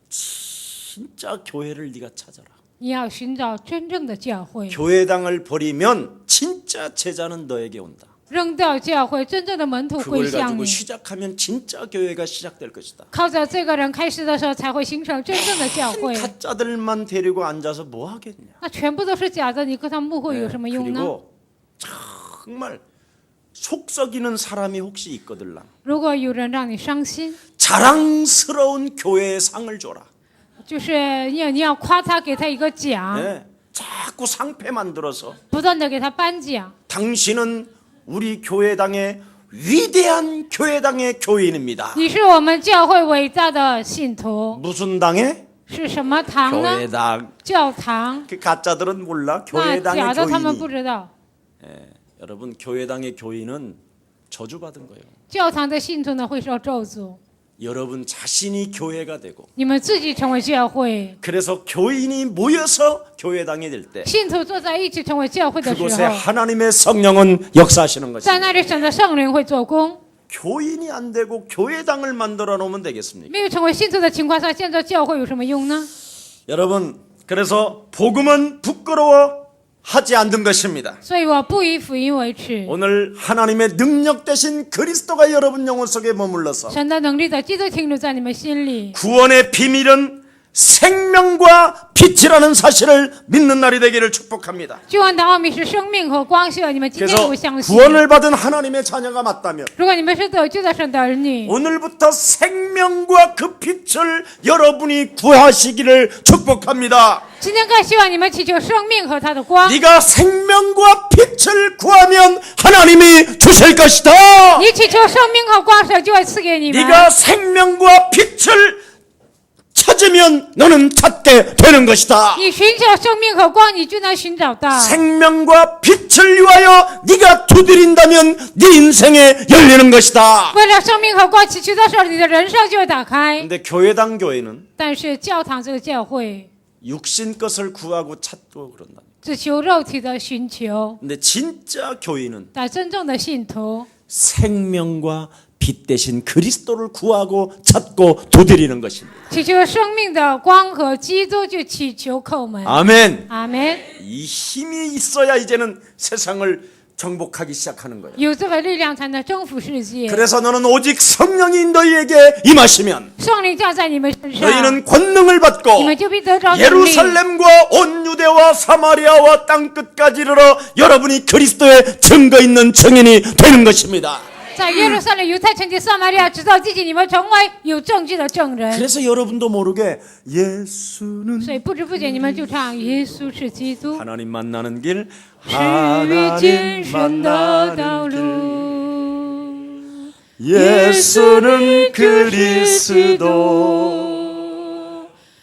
진짜 교회를 네가 찾아라. 你要寻找真正的教会。 교회당을 버리면 진짜 제자는 너에게 온다. 扔掉教会，真正的门徒归 그걸 向 가지고 你。 시작하면 진짜 교회가 시작될 것이다. 靠着这个人开始的时候，才会形成真正的教会。 가짜들만 데리고 앉아서 뭐 하겠냐. 那全部都是假的，你跟他们牧会有什么用呢？ 그리고 정말 속 썩이는 사람이 혹시 있거들라. 如果有人让你伤心， 자랑스러운 교회의 상을 줘라. 就是你要夸他，给他一个奖， 네. 자꾸 상패 만들어서 不断的给他颁奖。 당신은 우리 교회당의 위대한 교회당의 교인입니다. 你是我们教会伟大的信徒， 무슨 당의? 是什么堂呢？ 교회당. 教堂。 그 가짜들은 몰라. 那假 교회당의 的他们不 교인이. 知道， 여러분 교회당의 교인은 저주받은 거예요. 教堂的信徒呢会受咒诅。 여러분 자신이 교회가 되고 你们自己成为教会， 그래서 교인이 모여서 교회당이 될 때 信徒坐在一起成为教会的时 그곳에 候， 하나님의 성령은 역사하시는 在 것입니다. 那里神的圣灵会做工。 교인이 안 되고 교회당을 만들어 놓으면 되겠습니까? 没有成为信徒的情况下，建造教会有什么用呢？ 여러분 그래서 복음은 부끄러워 하지 않는 것입니다. 所以我不以福音为耻。 오늘 하나님의 능력 대신 그리스도가 여러분 영혼 속에 머물러서 神的能力的基督停留在你们心里， 구원의 비밀은 생명과 빛이라는 사실을 믿는 날이 되기를 축복합니다. 救恩的奥秘是生命和光秀。你们今天 그래서 有相信？ 구원을 받은 하나님의 자녀가 맞다면 如果你们是得救的神的儿女， 오늘부터 생명과 그 빛을 여러분이 구하시기를 축복합니다. 今天更希望你们祈求生命和他的光。 네가 생명과 빛을 구하면 하나님이 주실 것이다. 你祈求生命和光，神就会赐给你们。 네가 생명과 빛을 찾으면 너는 찾게 되는 것이다. 你寻求生命和光，你就能寻找到。 생명과 빛을 위하여 네가 두드린다면 네 인생에 열리는 것이다. 为了生命和光祈求的时候，你的人生就会打开。 근데 교회당 교회는 但是教堂这个教会 육신 것을 구하고 찾고 그런다. 只求肉体的寻求， 근데 진짜 교인은 但真正的信徒 생명과 빛 대신 그리스도를 구하고 찾고 두드리는 것입니다. 祈求生命的光和基督，就祈求叩门。 아멘. 阿门。 이 힘이 있어야 이제는 세상을 정복하기 시작하는 거예요. 有这个力量才能征服世界。 그래서 너는 오직 성령이 너희에게 임하시면 圣灵降在你们身上， 너희는 권능을 你 받고 们就必得着能力。 예루살렘과 온 유대와 사마리아와 땅 끝까지 이르러 여러분이 그리스도의 증거 있는 증인이 되는 것입니다. 在耶路撒冷、犹太城及撒玛利亚，直到地极，你们成为有证据的证人。 그래서 여러분도 모르게 예수는 所以不知不觉你们就唱耶稣是基督， 하나님 만나는 길 是遇见神的道 하나님 길 路。 예수는 그리스도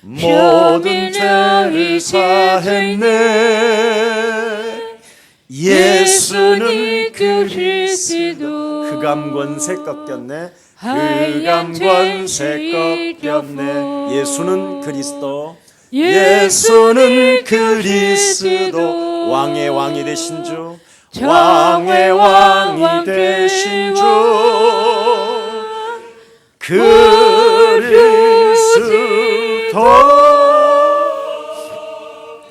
모든 죄를 사했네 예수는 그리스도 흑암 권세 꺾였네 흑암 권세 꺾였네 예수는 그리스도 예수는 그리스도 왕의 왕이 되신 주 왕의 왕이 되신 주 그리스도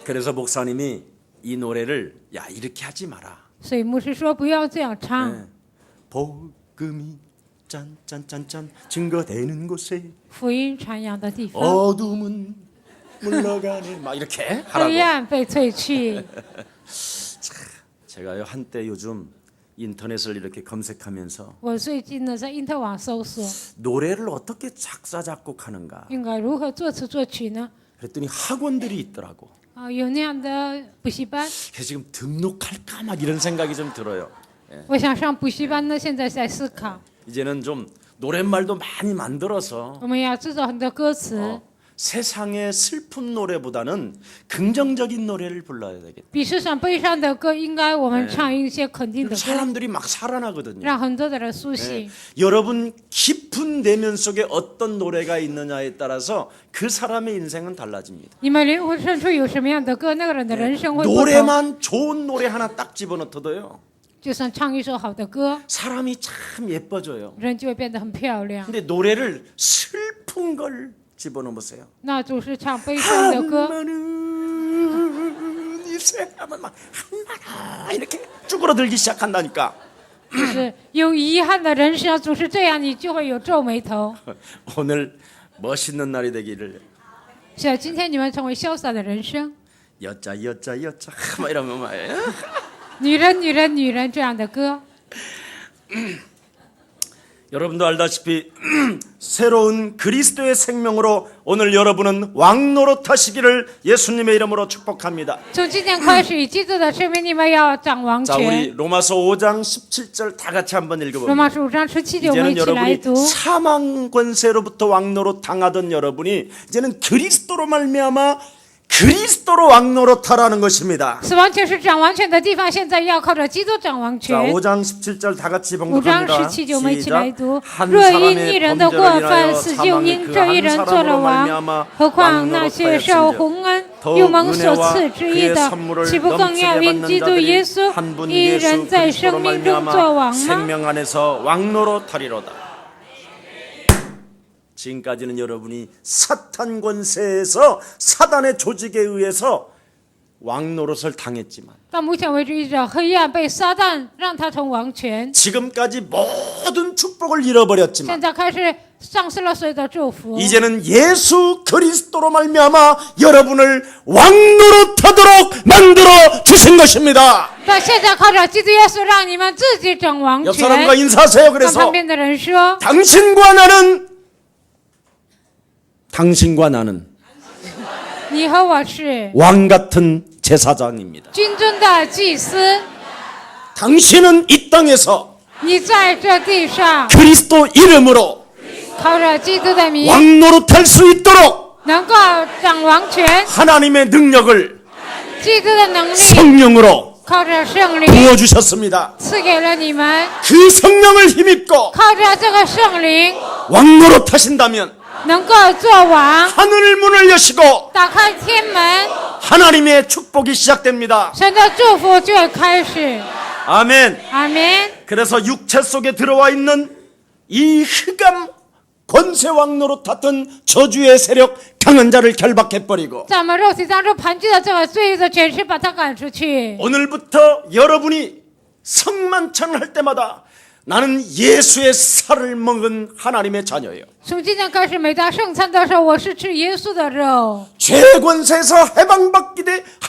그래서 목사님이 이 노래를 야 이렇게 하지 마라. 所以牧师说不要这样唱。 네. 복음이 짠짠짠짠 증거되는 곳에 福音传扬的地方， 어둠은 물러가네. 막 이렇게 黑 하라고. 暗被退去。 제가요 한때 요즘 인터넷을 이렇게 검색하면서 我最近呢在因特网搜索 노래를 어떻게 작사 작곡하는가 应该如何作词作曲呢？ 그랬더니 학원들이 있더라고. 有那样的补习班。 그래서 지금 등록할까 막 이런 생각이 좀 들어요. 我想上补习班呢，现在在思考。 이제는 좀 노랫말도 많이 만들어서 我们要制作很多歌词， 세상의 슬픈 노래보다는 긍정적인 노래를 불러야 되겠다. 比世上悲伤的歌，应该我们唱一些肯定的歌， 사람들이 막 살아나거든요. 让很多的人苏醒。 여러분 깊은 내면 속에 어떤 노래가 있느냐에 따라서 그 사람의 인생은 달라집니다. 你们灵魂深处有什么样的歌，那个人的人生会不同。 노래만 좋은 노래 하나 딱 집어넣어도요. 就算唱一首好的歌， 사람이 참 예뻐져요. 人就会变得很漂亮。 근데 노래를 슬픈 걸 집어넣어 보세요. 那总是唱悲伤的歌， 한마는 이 세상은 막 한마나 이렇게 쭈그러들기 시작한다니까. 就是有遗憾的人生，总是这样，你就会有皱眉头。 오늘 멋있는 날이 되기를. 是今天你们成为潇洒的人生， 여자 막 이러면 막 女人女人女人这样的歌。 여러분도 알다시피 새로운 그리스도의 생명으로 오늘 여러분은 왕노릇하시기를 예수님의 이름으로 축복합니다. 从今天开始，以基督的生命，你们要掌王 자, 우리 权。 로마서 5장 17절 다 같이 한번 罗 읽어봅니다. 马书5章17节，我们 이제는 一起来 여러분이 读。 사망 권세로부터 왕노릇 당하던 여러분이 이제는 그리스도로 말미암아 그리스도로 왕노릇하라는 것입니다. 死亡权是掌王权的地方，现在要靠着基督掌王 자, 权。 5장 17절 다 같이 5章 봉독합니다. 17节，我们一起来 시작. 读。 한 若因一 사람의 人的过 범죄를 犯， 인하여 死就 사망이 因 그 这一 한 人做了 사람으로 王。 말미암아 何况那些受 왕노릇하였은즉 洪恩 더욱 又蒙所 은혜와 赐之意 그의 的， 선물을 岂不更要 넘치게 因 받는 基督 자들이 耶稣 한 분 一 예수 人在 그리스도로 生命中 말미암아 做王吗？ 생명 안에서 왕노릇하리로다. 지금까지는 여러분이 사탄 권세에서 사단의 조직에 의해서 왕노릇을 당했지만 到目前为止，一直黑暗被撒旦让他成王权， 지금까지 모든 축복을 잃어버렸지만 现在开始丧失了所有的祝福。 이제는 예수 그리스도로 말미암아 여러분을 왕노릇하도록 만들어 주신 것입니다. 但现在靠着基督耶稣，让你们自己掌王 옆 权。 사람과 인사하세요. 跟 그래서 旁边的人说， 당신과 나는 你和我是 왕 같은 제사장입니다. 君尊的祭司， 당신은 이 땅에서 你在这地上 그리스도 이름으로 靠着基督的名， 왕노릇할 수 있도록 能够掌王权， 하나님의 능력을 基督的能力 성령으로 靠着圣灵 부어주셨습니다. 赐给了你们， 그 성령을 힘입고 靠着这个圣灵 왕노릇하신다면 能够做王， 하늘 문을 여시고 打开天门， 하나님의 축복이 시작됩니다. 神的祝福就会开始。 아멘. 阿门。 그래서 육체 속에 들어와 있는 이 흑암 권세 왕노릇하던 저주의 세력 강한 자를 결박해버리고 在我们肉体当中盘踞的这个罪恶的权势，把它赶出去。 오늘부터 여러분이 성만찬을 할 때마다 나는 예수의 살을 먹은 하나님의 자녀예요. 从今天开始，每当圣餐的时候，我是吃耶稣的肉。 죄의 권세에서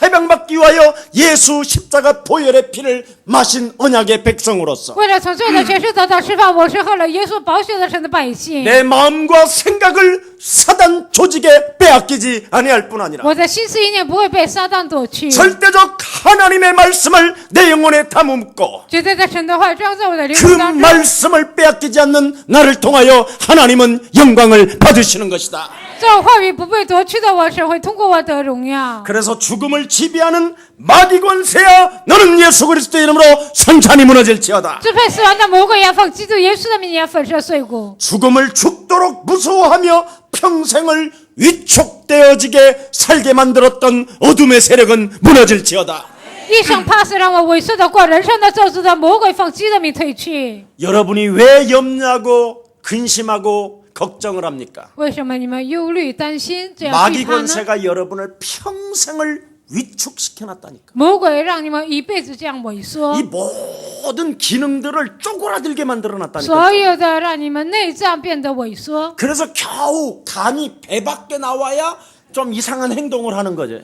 해방받기 위하여 예수 십자가 보혈의 피를 마신 언약의 백성으로서 为了从罪的权势得到释放，我是喝了耶稣宝血的神的百姓。 내 마음과 생각을 사단 조직에 빼앗기지 아니할 뿐 아니라 我的心思意念不会被撒旦夺去， 절대적 하나님의 말씀을 내 영혼에 담음고 绝对的神的话装在我的灵 그 魂当中。 말씀을 빼앗기지 않는 나를 통하여 하나님은 영광을 받으시는 것이다. 这种话语不被夺去的我，神会通过我得荣耀。 그래서 죽음을 지배하는 마귀 권세야 너는 예수 그리스도 이름으로 산산이 무너질지어다. 支配死亡的魔鬼要奉基督耶稣的名要粉身碎骨。 죽음을 죽도록 무서워하며 평생을 위축되어지게 살게 만들었던 어둠의 세력은 무너질지어다. 一生怕死让我萎缩的过人生的咒诅的魔鬼奉基督的名退去。 여러분이 왜 염려하고 근심하고 걱정을 합니까? 为什么你们忧虑担心这样惧 마귀 怕呢？ 권세가 여러분을 평생을 위축시켜놨다니까. 魔鬼让你们一辈子这样萎缩 이 ， 모든 기능들을 쪼그라들게 만들어놨다니까. 所有的让你们内脏变得萎缩， 그래서 겨우 간이 배 밖에 나와야 좀 이상한 행동을 하는 거지.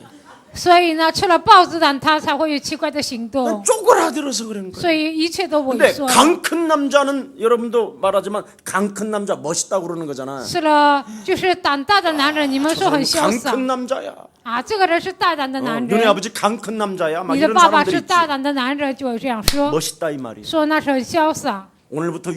所以呢，吃了豹子胆，它才会有奇怪的行动， 쪼그라들어서 그런 거예요. 所以一切都萎 근데 缩了。 강 큰 남자는 여러분도 말하지만 강 큰 남자 멋있다고 그러는 거잖아. 是了，就是胆大的男人，你们说很潇 강 洒 큰 남자야. 啊，这个人是大胆的男 너네 人， 아버지 강 큰 남자야. 막 你的 이런 爸爸 사람들이 是 있지. 大胆的男人，就会这样说， 멋있다 이 말이야. 说那是很潇洒。 오늘부터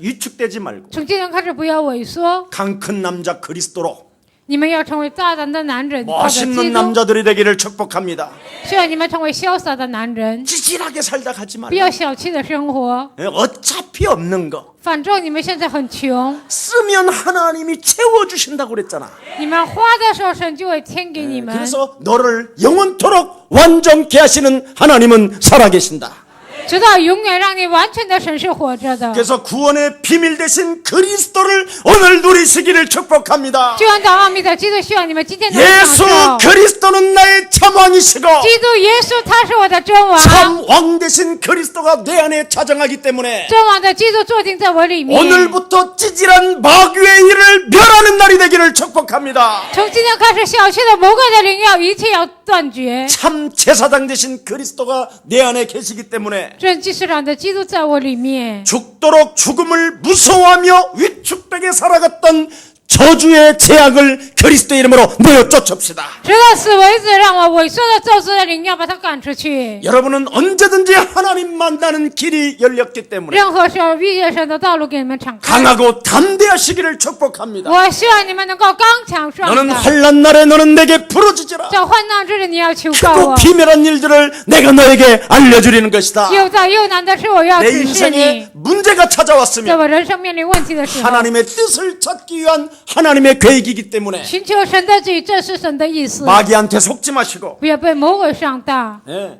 위축되지 말고 从今天开始不要萎缩， 강 큰 남자 그리스도로 你们要成为大胆的男人，靠着基 멋있는 督， 남자들이 되기를 축복합니다. 希望你们成为潇洒的男人， 찌질하게 살다 가지 不要 말고 小气的生活。 어차피 없는 거 反正你们现在很穷， 쓰면 하나님이 채워주신다고 그랬잖아. 你们花的时候神就会添给你们。 그래서 너를 영원토록 완전케 하시는 하나님은 살아계신다. 直到永远让你完全的神是活着的。 그래서 구원의 비밀 되신 그리스도를 오늘 누리시기를 축복합니다. 就按照奥秘的基督，希望你们今天能享 예수 受。 그리스도는 나의 참왕이시고 基督耶稣他是我的真王， 참왕 되신 그리스도가 내 안에 자정하기 때문에 真王的基督坐定在我里面。 오늘부터 찌질한 마귀의 일을 멸하는 날이 되기를 축복합니다. 从今天开始，小气的魔鬼的灵药一切要断绝。 참 제사장 되신 그리스도가 내 안에 계시기 때문에 真祭司长的基督在我里面， 죽도록 죽음을 무서워하며 위축되게 살아갔던 저주의 제약을 그리스도의 이름으로 내어 쫓읍시다. 直到死为止，让我萎缩的咒诅的灵要把它赶出去。 여러분은 언제든지 하나님 만나는 길이 열렸기 때문에 任何时候遇见神的道路给你们敞开。 강하고 담대하시기를 축복합니다. 我希望你们能够刚强壮 너는 胆。 환난 날에 너는 내게 부르짖으라. 在患难之日，你要求告 크고 我。 비밀한 일들을 내가 너에게 알려주리는 것이다. 又大又难的事，我要 내 指示 인생에 你。 문제가 在 찾아왔으면 我人生面临问题的时候， 하나님의 뜻을 찾기 위한 하나님의 계획이기 때문에 寻求神的旨意，这是神的意思。 마귀한테 속지 마시고 不要被魔鬼上当。 예.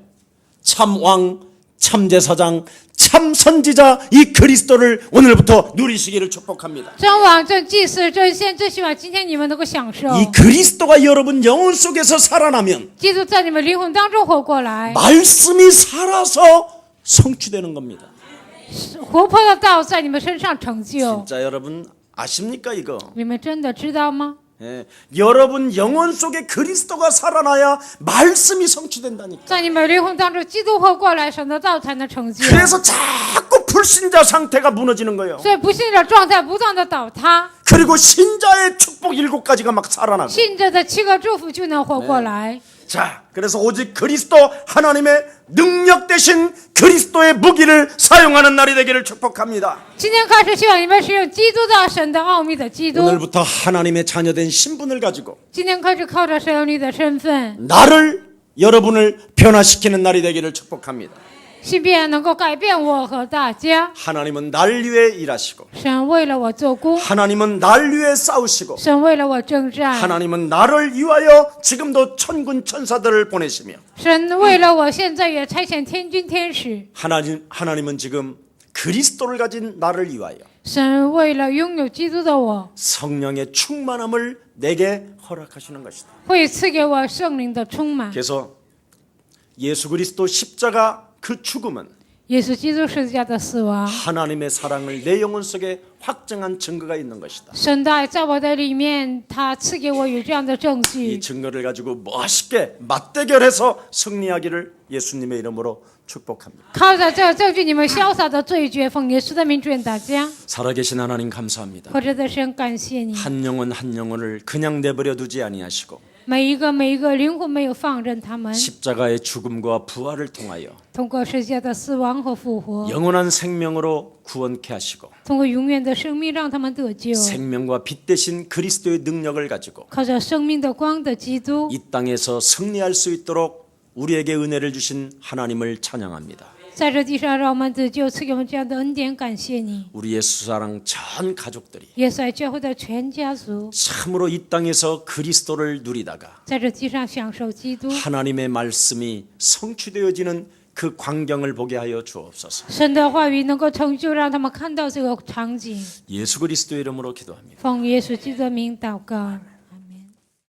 참왕, 참제사장, 참선지자 이 그리스도를 오늘부터 누리시기를 축복합니다. 真王、真祭司、真先知，希望今天你们能够享受。 이 그리스도가 여러분 영혼 속에서 살아나면 基督在你们灵魂当中活过来， 말씀이 살아서 성취되는 겁니다. 活泼的道在你们身上成就。 진짜 여러분 아십니까 이거? 你们真的知道吗？ 예. 여러분 영혼 속에 그리스도가 살아나야 말씀이 성취된다니까. 在你们灵魂当中，基督活过来，神的道才能成就。 그래서 자꾸 불신자 상태가 무너지는 거예요. 所以不信的状态不断的倒塌， 그리고 신자의 축복 7가지가 막 살아나고. 信着的7个祝福就能活过来。 자, 그래서 오직 그리스도 하나님의 능력 대신 그리스도의 무기를 사용하는 날이 되기를 축복합니다. 今天开始，希望你们使用基督的神的奥秘的基督。 오늘부터 하나님의 자녀된 신분을 가지고 今天开始靠着神儿女的身份， 나를 여러분을 변화시키는 날이 되기를 축복합니다. 信便能够改变我和大家。 하나님은 날 위해 일하시고 神为了我做工， 하나님은 날 위해 싸우시고 神为了我征战， 하나님은 나를 위하여 지금도 천군 천사들을 보내시며 神为了我现在也差遣天军天使。 하나님은 지금 그리스도를 가진 나를 위하여 神为了拥有基督的我， 성령의 충만함을 내게 허락하시는 것이다. 会赐给我圣灵的充满。 그래서 예수 그리스도 십자가 그 죽음은 耶稣基督十字架的死亡， 하나님의 사랑을 내 영혼 속에 확증한 증거가 있는 것이다. 神的爱在我的里面，他赐给我有这样的证 이 据。 증거를 가지고 멋있게 맞대결해서 승리하기를 예수님의 이름으로 축복합니다. 靠着这个证据，你们潇洒的对决，奉耶稣的名祝愿大家。 살아계신 하나님 감사합니다. 活着的神，感谢你， 한 영혼 한 영혼을 그냥 내버려 두지 아니하시고 每一个灵魂没有放任他们， 십자가의 죽음과 부활을 통하여 通过十字架的死亡和复活， 영원한 생명으로 구원케 하시고 通过永远的生命让他们得救。 생명과 빛 대신 그리스도의 능력을 가지고 靠着生命的光的基督， 이 땅에서 승리할 수 있도록 우리에게 은혜를 주신 하나님을 찬양합니다. 在这地上让我们得救，赐给我们这样的恩典，感谢你。 우리 예수사랑 전 가족들이 耶稣爱教会的全家族， 참으로 이 땅에서 그리스도를 누리다가 在这地上享受基督， 하나님의 말씀이 성취되어지는 그 광경을 보게 하여 주옵소서. 神的话语能够成就，让他们看到这个场景。 예수 그리스도의 이름으로 기도합니다. 奉耶稣基督的名祷告。